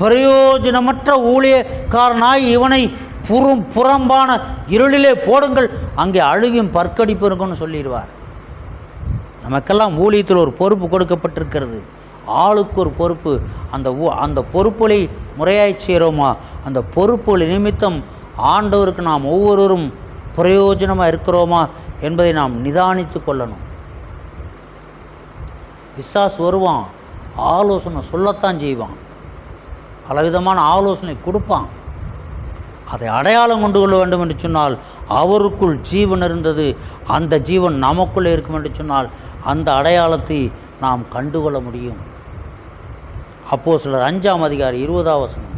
பிரயோஜனமற்ற ஊழியக்காரனாய் இவனை புறம்பான இருளிலே போடுங்கள், அங்கே அழுகியும் பற்கடிப்பு இருக்குன்னு சொல்லிடுவார். நமக்கெல்லாம் ஊழியத்தில் ஒரு பொறுப்பு கொடுக்கப்பட்டிருக்கிறது. ஆளுக்கு ஒரு பொறுப்பு. அந்த பொறுப்புகளை முறையாய் செய்கிறோமா, அந்த பொறுப்புகள் நிமித்தம் ஆண்டவருக்கு நாம் ஒவ்வொருவரும் பிரயோஜனமாக இருக்கிறோமா என்பதை நாம் நிதானித்து கொள்ளணும். பிசாசு வருவான், ஆலோசனை சொல்லத்தான் செய்வான், பலவிதமான ஆலோசனை கொடுப்பான். அதை அடையாளம் கொண்டு கொள்ள வேண்டும் என்று சொன்னால் அவருக்குள் ஜீவன் இருந்தது, அந்த ஜீவன் நமக்குள்ளே இருக்கும் என்று சொன்னால் அந்த அடையாளத்தை நாம் கண்டுகொள்ள முடியும். அப்போஸ்தலர் 5ஆம் அதிகாரம் 20ஆம் வசனம்.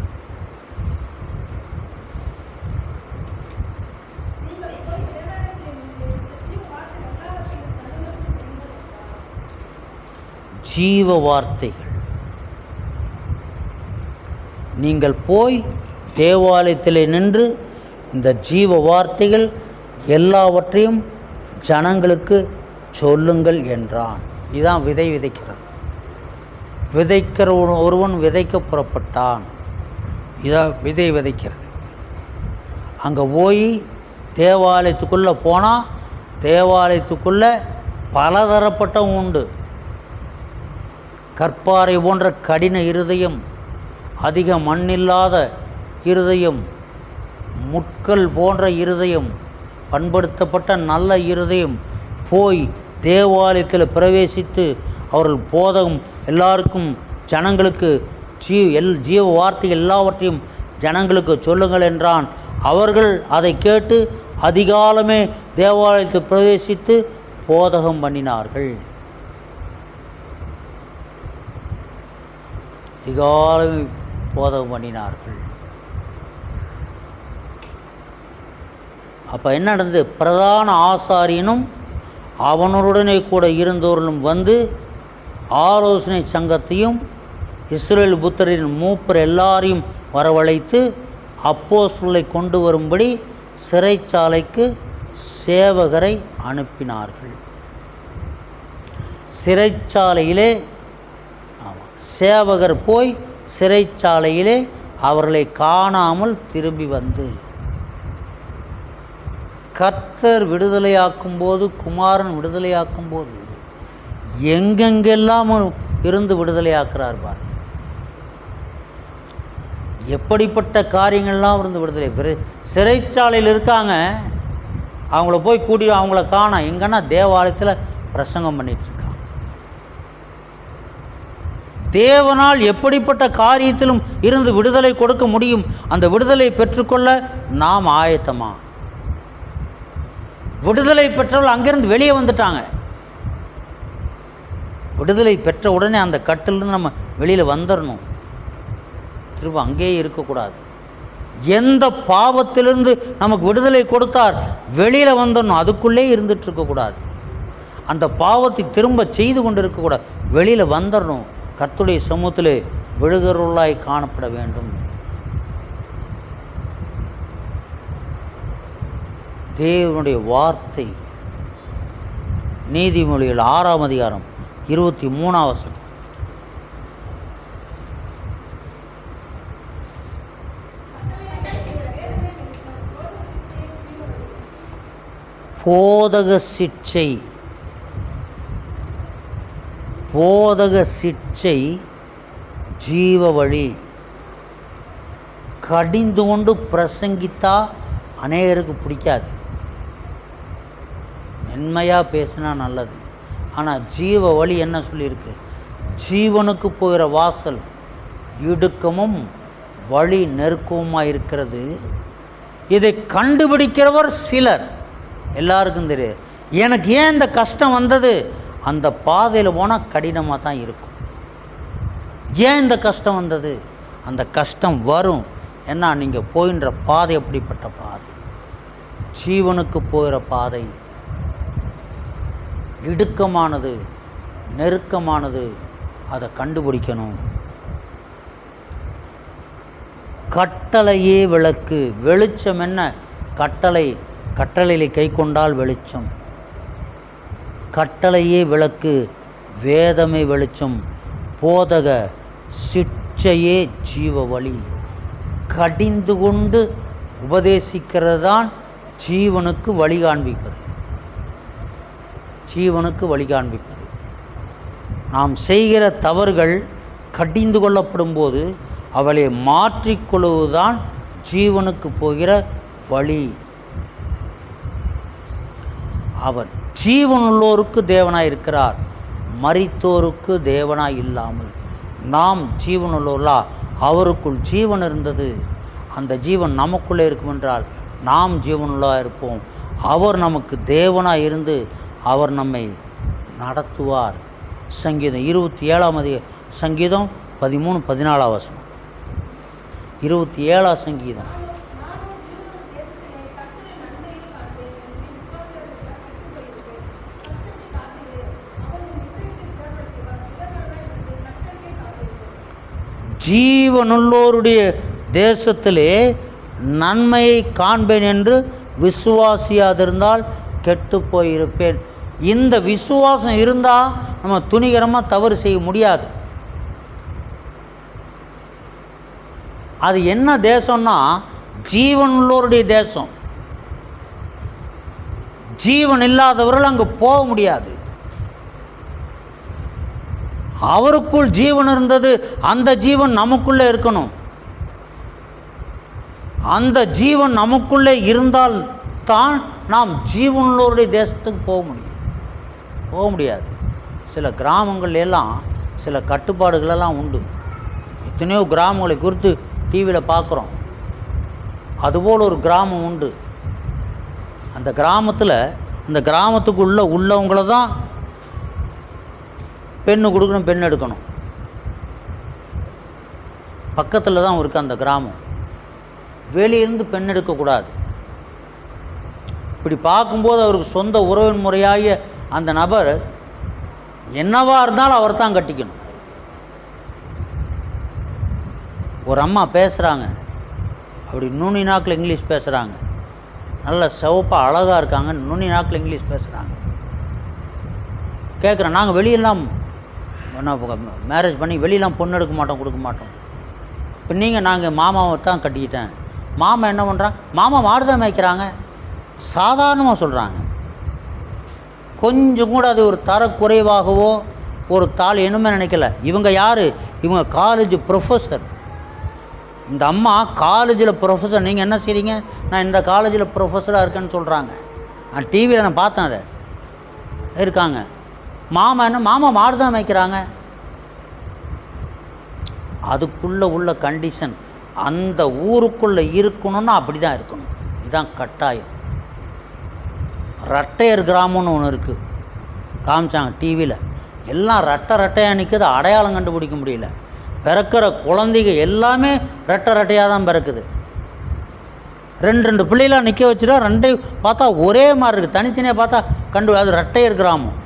ஜீவ வார்த்தைகள். நீங்கள் போய் தேவாலயத்தில் நின்று இந்த ஜீவ வார்த்தைகள் எல்லாவற்றையும் ஜனங்களுக்கு சொல்லுங்கள் என்றான். இதுதான் விதை விதைக்கிறது. விதைக்கிற ஒருவன் விதைக்க புறப்பட்டான். இதான் விதை விதைக்கிறது. அங்கே போய் தேவாலயத்துக்குள்ளே போனால் தேவாலயத்துக்குள்ளே பலதரப்பட்டவங்க உண்டு. கற்பாறை போன்ற கடின இருதயம், அதிக மண்ணில்லாத இருதயம், முட்கள் போன்ற இருதயம், பண்படுத்தப்பட்ட நல்ல இருதயம் போய் தேவாலயத்தில் பிரவேசித்து அவர்கள் போதகம் எல்லாருக்கும் ஜனங்களுக்கு ஜீவ வார்த்தை எல்லாவற்றையும் ஜனங்களுக்கு சொல்லுங்கள் என்றான். அவர்கள் அதை கேட்டு அதிகாலமே தேவாலயத்தில் பிரவேசித்து போதகம் பண்ணினார்கள். அதிகாலமே போதகம் பண்ணினார்கள். அப்போ என்ன நடந்தது? பிரதான ஆசாரியனும் அவனுடனே கூட இருந்தவர்களும் வந்து ஆலோசனை சங்கத்தையும் இஸ்ரவேல் புத்திரரின் மூப்பர் எல்லாரையும் வரவழைத்து அப்போஸ்தலரை கொண்டு வரும்படி சிறைச்சாலைக்கு சேவகரை அனுப்பினார்கள். சிறைச்சாலையிலே சேவகர் போய் சிறைச்சாலையிலே அவர்களை காணாமல் திரும்பி வந்து, கர்த்தர் விடுதலையாக்கும் போது, குமாரன் விடுதலையாக்கும் போது எங்கெங்கெல்லாம் இருந்து விடுதலையாக்குறார் பாருங்க. எப்படிப்பட்ட காரியங்கள்லாம் இருந்து விடுதலை. சிறைச்சாலையில் இருக்காங்க, அவங்கள போய் கூட்டி அவங்கள காண எங்கன்னா தேவாலயத்தில் பிரசங்கம் பண்ணிட்டு இருக்காங்க. தேவனால் எப்படிப்பட்ட காரியத்திலும் இருந்து விடுதலை கொடுக்க முடியும். அந்த விடுதலை பெற்றுக்கொள்ள நாம் ஆயத்தமா? விடுதலை பெற்றவர்கள் அங்கிருந்து வெளியே வந்துட்டாங்க. விடுதலை பெற்ற உடனே அந்த கட்டிலிருந்து நம்ம வெளியில் வந்துடணும். திரும்ப அங்கேயே இருக்கக்கூடாது. எந்த பாவத்திலிருந்து நமக்கு விடுதலை கொடுத்தார் வெளியில் வந்துடணும். அதுக்குள்ளே இருந்துட்டு இருக்கக்கூடாது. அந்த பாவத்தை திரும்ப செய்து கொண்டு இருக்கக்கூடாது. வெளியில் வந்துடணும். கர்த்தருடைய சமூகத்திலே விழுகிறவர்களாய் காணப்பட வேண்டும். தேவனுடைய வார்த்தை நீதிமொழிகள் 6ஆம் அதிகாரம் 23ஆம் வசனம். போதக சிட்சை, போதக சிட்சை ஜீவ வழி. கடிந்து கொண்டு பிரசங்கித்தா அநேகருக்கு பிடிக்காது. மென்மையாக பேசினா நல்லது. ஆனால் ஜீவ வழி என்ன சொல்லியிருக்கு? ஜீவனுக்கு போகிற வாசல் இடுக்கமும் வழி நெருக்கமாக இருக்கிறது. இதை கண்டுபிடிக்கிறவர் சிலர். எல்லாருக்கும் தெரியாது. எனக்கு ஏன் இந்த கஷ்டம் வந்தது? அந்த பாதையில் போனால் கடினமாக தான் இருக்கும். ஏன் இந்த கஷ்டம் வந்தது? அந்த கஷ்டம் வரும். ஏன்னா நீங்கள் போகின்ற பாதை அப்படிப்பட்ட பாதை, ஜீவனுக்கு போகிற பாதை, இடுக்கமானது, நெருக்கமானது. அதை கண்டுபிடிக்கணும். கட்டளையே விளக்கு. வெளிச்சம் என்ன? கட்டளை. கட்டளையை கை கொண்டால் வெளிச்சம். கட்டளையே விளக்கு, வேதமே வெளிச்சம், போதக சிட்சையே ஜீவ வழி. கடிந்து கொண்டு உபதேசிக்கிறது தான் ஜீவனுக்கு வழி காண்பிப்பது. ஜீவனுக்கு வழி காண்பிப்பது. நாம் செய்கிற தவறுகள் கடிந்து கொள்ளப்படும் போது அவளை மாற்றிக்கொள்வதுதான் ஜீவனுக்கு போகிற வழி. அவர் ஜீவனுள்ளோருக்கு தேவனாய் இருக்கிறார், மரித்தோருக்கு தேவனாய் இல்லாமல். நாம் ஜீவனுள்ளோர்களா? அவருக்குள் ஜீவன் இருந்தது, அந்த ஜீவன் நமக்குள்ளே இருக்கும் என்றால் நாம் ஜீவனுள்ளா இருப்போம். அவர் நமக்கு தேவனாய் இருந்து அவர் நம்மை நடத்துவார். சங்கீதம் 27 சங்கீதம் 13-14 27 சங்கீதம். ஜீவனுள்ளோருடைய தேசத்திலே நன்மையை காண்பேன் என்று விசுவாசியாதிருந்தால் கெட்டு போயிருப்பேன். இந்த விசுவாசம் இருந்தால் நம்ம துணிகரமாக தவறு செய்ய முடியாது. அது என்ன தேசம்னா ஜீவனுள்ளோருடைய தேசம். ஜீவன் இல்லாதவர்கள் அங்கே போக முடியாது. அவருக்குள் ஜீவன் இருந்தது, அந்த ஜீவன் நமக்குள்ளே இருக்கணும். அந்த ஜீவன் நமக்குள்ளே இருந்தால் தான் நாம் ஜீவனுள்ளோருடைய தேசத்துக்கு போக முடியாது. சில கிராமங்கள் எல்லாம் சில கட்டுப்பாடுகளெல்லாம் உண்டு. எத்தனையோ கிராமங்களை குறித்து டிவியில் பார்க்குறோம். அதுபோல் ஒரு கிராமம் உண்டு. அந்த கிராமத்தில் அந்த கிராமத்துக்குள்ளே உள்ளவங்கள தான் பெண்ணு கொடுக்கணும், பெண் எடுக்கணும். பக்கத்தில் தான் இருக்குது அந்த கிராமம். வெளியிருந்து பெண் எடுக்கக்கூடாது. இப்படி பார்க்கும்போது அவருக்கு சொந்த உறவின் முறையாகிய அந்த நபர் என்னவா இருந்தாலும் அவர் தான் கட்டிக்கணும். ஒரு அம்மா பேசுகிறாங்க, அப்படி நுனி நாக்கில் இங்கிலீஷ் பேசுகிறாங்க. நல்ல சிவப்பாக அழகாக இருக்காங்க, நுனி நாக்கில் இங்கிலீஷ் பேசுகிறாங்க. கேட்குறேன், நாங்கள் வெளியெல்லாம் மேரேஜ் பண்ணி வெளியெல்லாம் பொண்ணு எடுக்க மாட்டோம், கொடுக்க மாட்டோம். இப்போ நீங்கள் நாங்கள் மாமாவை தான் கட்டிக்கிட்டேன். மாமா என்ன பண்ணுறாங்க? மாமா மாடுதான் மேய்க்கிறாங்க. சாதாரணமாக சொல்கிறாங்க. கொஞ்சம் கூட அது ஒரு தரக்குறைவாகவோ ஒரு தாள் என்னமே நினைக்கல. இவங்க யார்? இவங்க காலேஜ் ப்ரொஃபஸர். இந்த அம்மா காலேஜில் ப்ரொஃபஸர். நீங்கள் என்ன செய்கிறீங்க? நான் இந்த காலேஜில் ப்ரொஃபஸராக இருக்கேன்னு சொல்கிறாங்க. நான் டிவியில் நான் பார்த்தேன், அதை இருக்காங்க. மாமா என்ன? மாமா மாடு தான் மேய்க்கிறாங்க. அதுக்குள்ளே உள்ள கண்டிஷன் அந்த ஊருக்குள்ளே இருக்கணும்னா அப்படி தான் இருக்கணும். இதுதான் கட்டாயம். ரெட்டையர் கிராமம்னு ஒன்று இருக்குது, காமிச்சாங்க டிவியில். எல்லாம் ரெட்டையாக நிற்குது, அடையாளம் கண்டுபிடிக்க முடியல. பிறக்கிற குழந்தைங்க எல்லாமே ரெட்டையாக தான் பிறக்குது. ரெண்டு பிள்ளைலாம் நிற்க வச்சுட்டா ரெண்டையும் பார்த்தா ஒரே மாதிரி இருக்குது, தனித்தனியாக பார்த்தா அது ரெட்டையர் கிராமம்.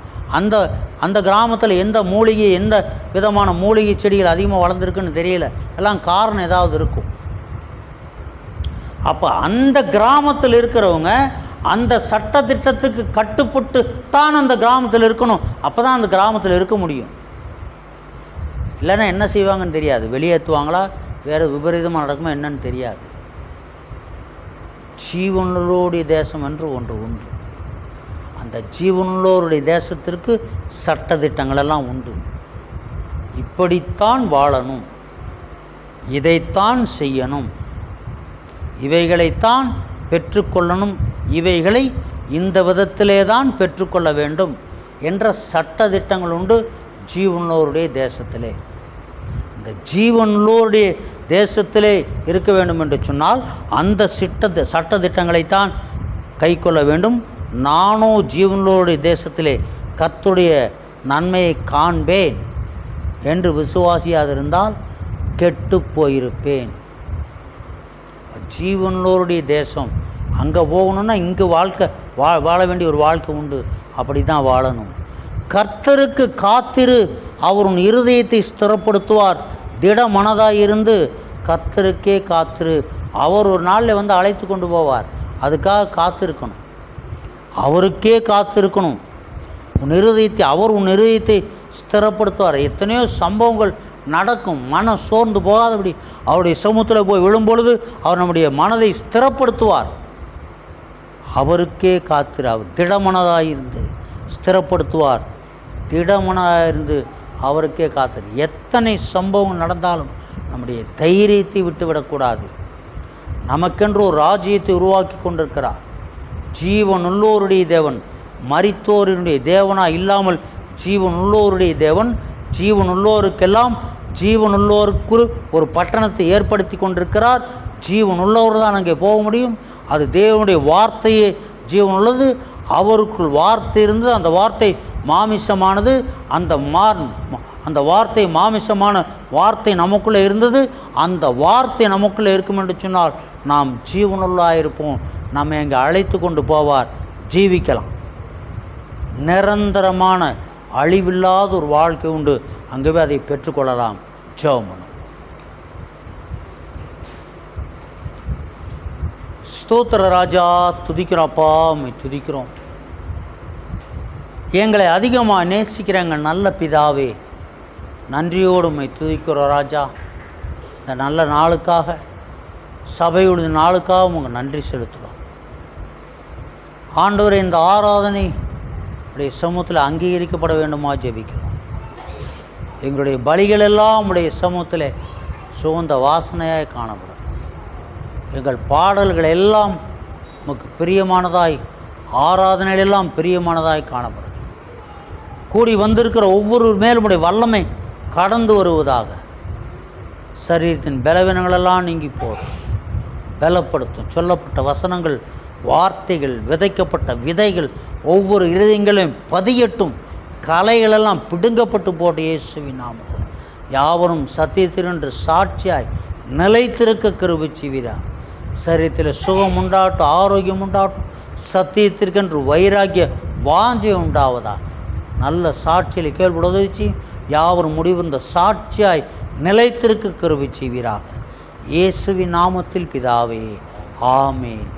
அந்த கிராமத்தில் எந்த மூலிகை, எந்த விதமான மூலிகை செடிகள் அதிகமாக வளர்ந்துருக்குன்னு தெரியல. எல்லாம் காரணம் ஏதாவது இருக்கும். அப்போ அந்த கிராமத்தில் இருக்கிறவங்க அந்த சட்டத்திட்டத்துக்கு கட்டுப்பட்டு தான் அந்த கிராமத்தில் இருக்கணும். அப்போ தான் அந்த கிராமத்தில் இருக்க முடியும். இல்லைன்னா என்ன செய்வாங்கன்னு தெரியாது. வெளியேற்றுவாங்களா, வேறு விபரீதமாக நடக்குமா என்னன்னு தெரியாது. ஜீவனுள்ளோருடைய தேசம் என்று ஒன்று உண்டு. அந்த ஜீவனுள்ளோருடைய தேசத்திற்கு சட்டத்திட்டங்களெல்லாம் உண்டு. இப்படித்தான் வாழணும், இதைத்தான் செய்யணும், இவைகளைத்தான் பெற்றுக்கொள்ளணும், இவைகளை இந்த விதத்திலே தான் பெற்றுக்கொள்ள வேண்டும் என்ற சட்டத்திட்டங்கள் உண்டு ஜீவனுள்ளோருடைய தேசத்திலே. இந்த ஜீவனுள்ளோருடைய தேசத்திலே இருக்க வேண்டும் என்று சொன்னால் அந்த சட்டத்திட்டங்களைத்தான் கை கொள்ள வேண்டும். நானோ ஜீவனுள்ளோருடைய தேசத்திலே கர்த்தருடைய நன்மையை காண்பேன் என்று விசுவாசியாதிருந்தால் கெட்டு போயிருப்பேன். ஜீவனுள்ளோருடைய தேசம், அங்கே போகணுன்னா இங்கே வாழ வேண்டிய ஒரு வாழ்க்கை உண்டு. அப்படி தான் வாழணும். கர்த்தருக்கு காத்திரு, அவர் உன் இருதயத்தை ஸ்திரப்படுத்துவார். திட மனதாயிருந்து கர்த்தருக்கே காத்திரு. அவர் ஒரு நாளில் வந்து அழைத்து கொண்டு போவார். அதுக்காக காத்திருக்கணும், அவருக்கே காத்திருக்கணும். அவர் உன் இருதயத்தை ஸ்திரப்படுத்துவார். எத்தனையோ சம்பவங்கள் நடக்கும். மனம் சோர்ந்து போகாதபடி அவருடைய சமூகத்தில் போய் விழும்பொழுது அவர் நம்முடைய மனதை ஸ்திரப்படுத்துவார். அவருக்கே காத்திரு. அவர் திடமனதாயிருந்து ஸ்திரப்படுத்துவார். திடமனதாயிருந்து அவருக்கே காத்திரு. எத்தனை சம்பவங்கள் நடந்தாலும் நம்முடைய தைரியத்தை விட்டுவிடக்கூடாது. நமக்கென்று ஒரு ராஜ்யத்தை உருவாக்கி கொண்டிருக்கிறார். ஜீவனுள்ளோருடைய தேவன், மரித்தோருடைய தேவனாக இல்லாமல் ஜீவனுள்ளோருடைய தேவன். ஜீவனுள்ளோருக்கெல்லாம் ஜீவனுள்ளோருக்கு ஒரு பட்டணத்தை ஏற்படுத்தி கொண்டிருக்கிறார். ஜீவனுள்ளவர் தான் அங்கே போக முடியும். அது தேவனுடைய வார்த்தையே ஜீவனுள்ளது. அவருக்குள் வார்த்தை இருந்தது, அந்த வார்த்தை மாமிசமானது. அந்த வார்த்தை மாமிசமான வார்த்தை நமக்குள்ளே இருந்தது. அந்த வார்த்தை நமக்குள்ளே இருக்கும் என்று சொன்னால் நாம் ஜீவனுள்ளாயிருப்போம். நம்ம எங்கே அழைத்து கொண்டு போவார், ஜீவிக்கலாம். நிரந்தரமான அழிவில்லாத ஒரு வாழ்க்கை உண்டு. அங்கேவே அதை பெற்றுக்கொள்ளலாம். ஜெபம் பண்ணும். ஸ்தோத்திர ராஜா, துதிக்கிறோப்பா, உம்மை துதிக்கிறோம். எங்களை அதிகமாக நேசிக்கிற எங்கள் நல்ல பிதாவே, நன்றியோடு உம்மை துதிக்கிறோம் ராஜா. இந்த நல்ல நாளுக்காக, சபையுடைய நாளுக்காக உங்கள் நன்றி செலுத்துகிறோம் ஆண்டவரே. இந்த ஆராதனை உடைய சமூகத்தில் அங்கீகரிக்கப்பட வேண்டுமா ஜெபிக்கிறோம். எங்களுடைய பலிகள் எல்லாம் உடைய சமூகத்தில் சுகந்த வாசனையாய் காணப்படும். எங்கள் பாடல்கள் எல்லாம் உமக்கு பிரியமானதாய், ஆராதனைகள் எல்லாம் பிரியமானதாய் காணப்படும். கூடி வந்திருக்கிற ஒவ்வொரு மேலும் உடைய வல்லமை கடந்து வருவதாக. சரீரத்தின் பலவீனங்களெல்லாம் நீங்கி போதும், பலப்படுத்தும். சொல்லப்பட்ட வசனங்கள், வார்த்தைகள், விதைக்கப்பட்ட விதைகள் ஒவ்வொரு இருதயங்களையும் பதியட்டும். கலைகளெல்லாம் பிடுங்கப்பட்டு போட்டு இயேசுவின் நாமத்தில் யாவரும் சத்தியத்திற்கு சாட்சியாய் நிலைத்திருக்க கிருபை செய்வீரார். சரீரத்தில் சுகம் உண்டாகட்டும், ஆரோக்கியம் உண்டாகட்டும். சத்தியத்திற்கென்று வைராக்கிய வாஞ்சை உண்டாவதாக. நல்ல சாட்சியில் கேள்விடுவதற்கு யாவரும் முடிவிருந்த சாட்சியாய் நிலைத்திருக்க கிருபை செய்வீராக. இயேசுவின் நாமத்தில் பிதாவே, ஆமேன்.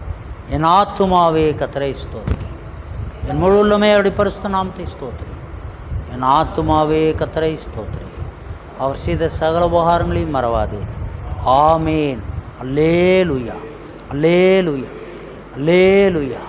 என் ஆத்துமாவே கர்த்தரை ஸ்தோத்திரி, என் முழு உள்ளமே அவருடைய பரிசுத்த நாமத்தை ஸ்தோத்திரி. என் ஆத்துமாவே கர்த்தரை ஸ்தோத்திரி, அவர் செய்த சகல உபகாரங்களையும் மறவாதே. ஆமேன். அல்லேலூயா, அல்லேலூயா, அல்லேலூயா.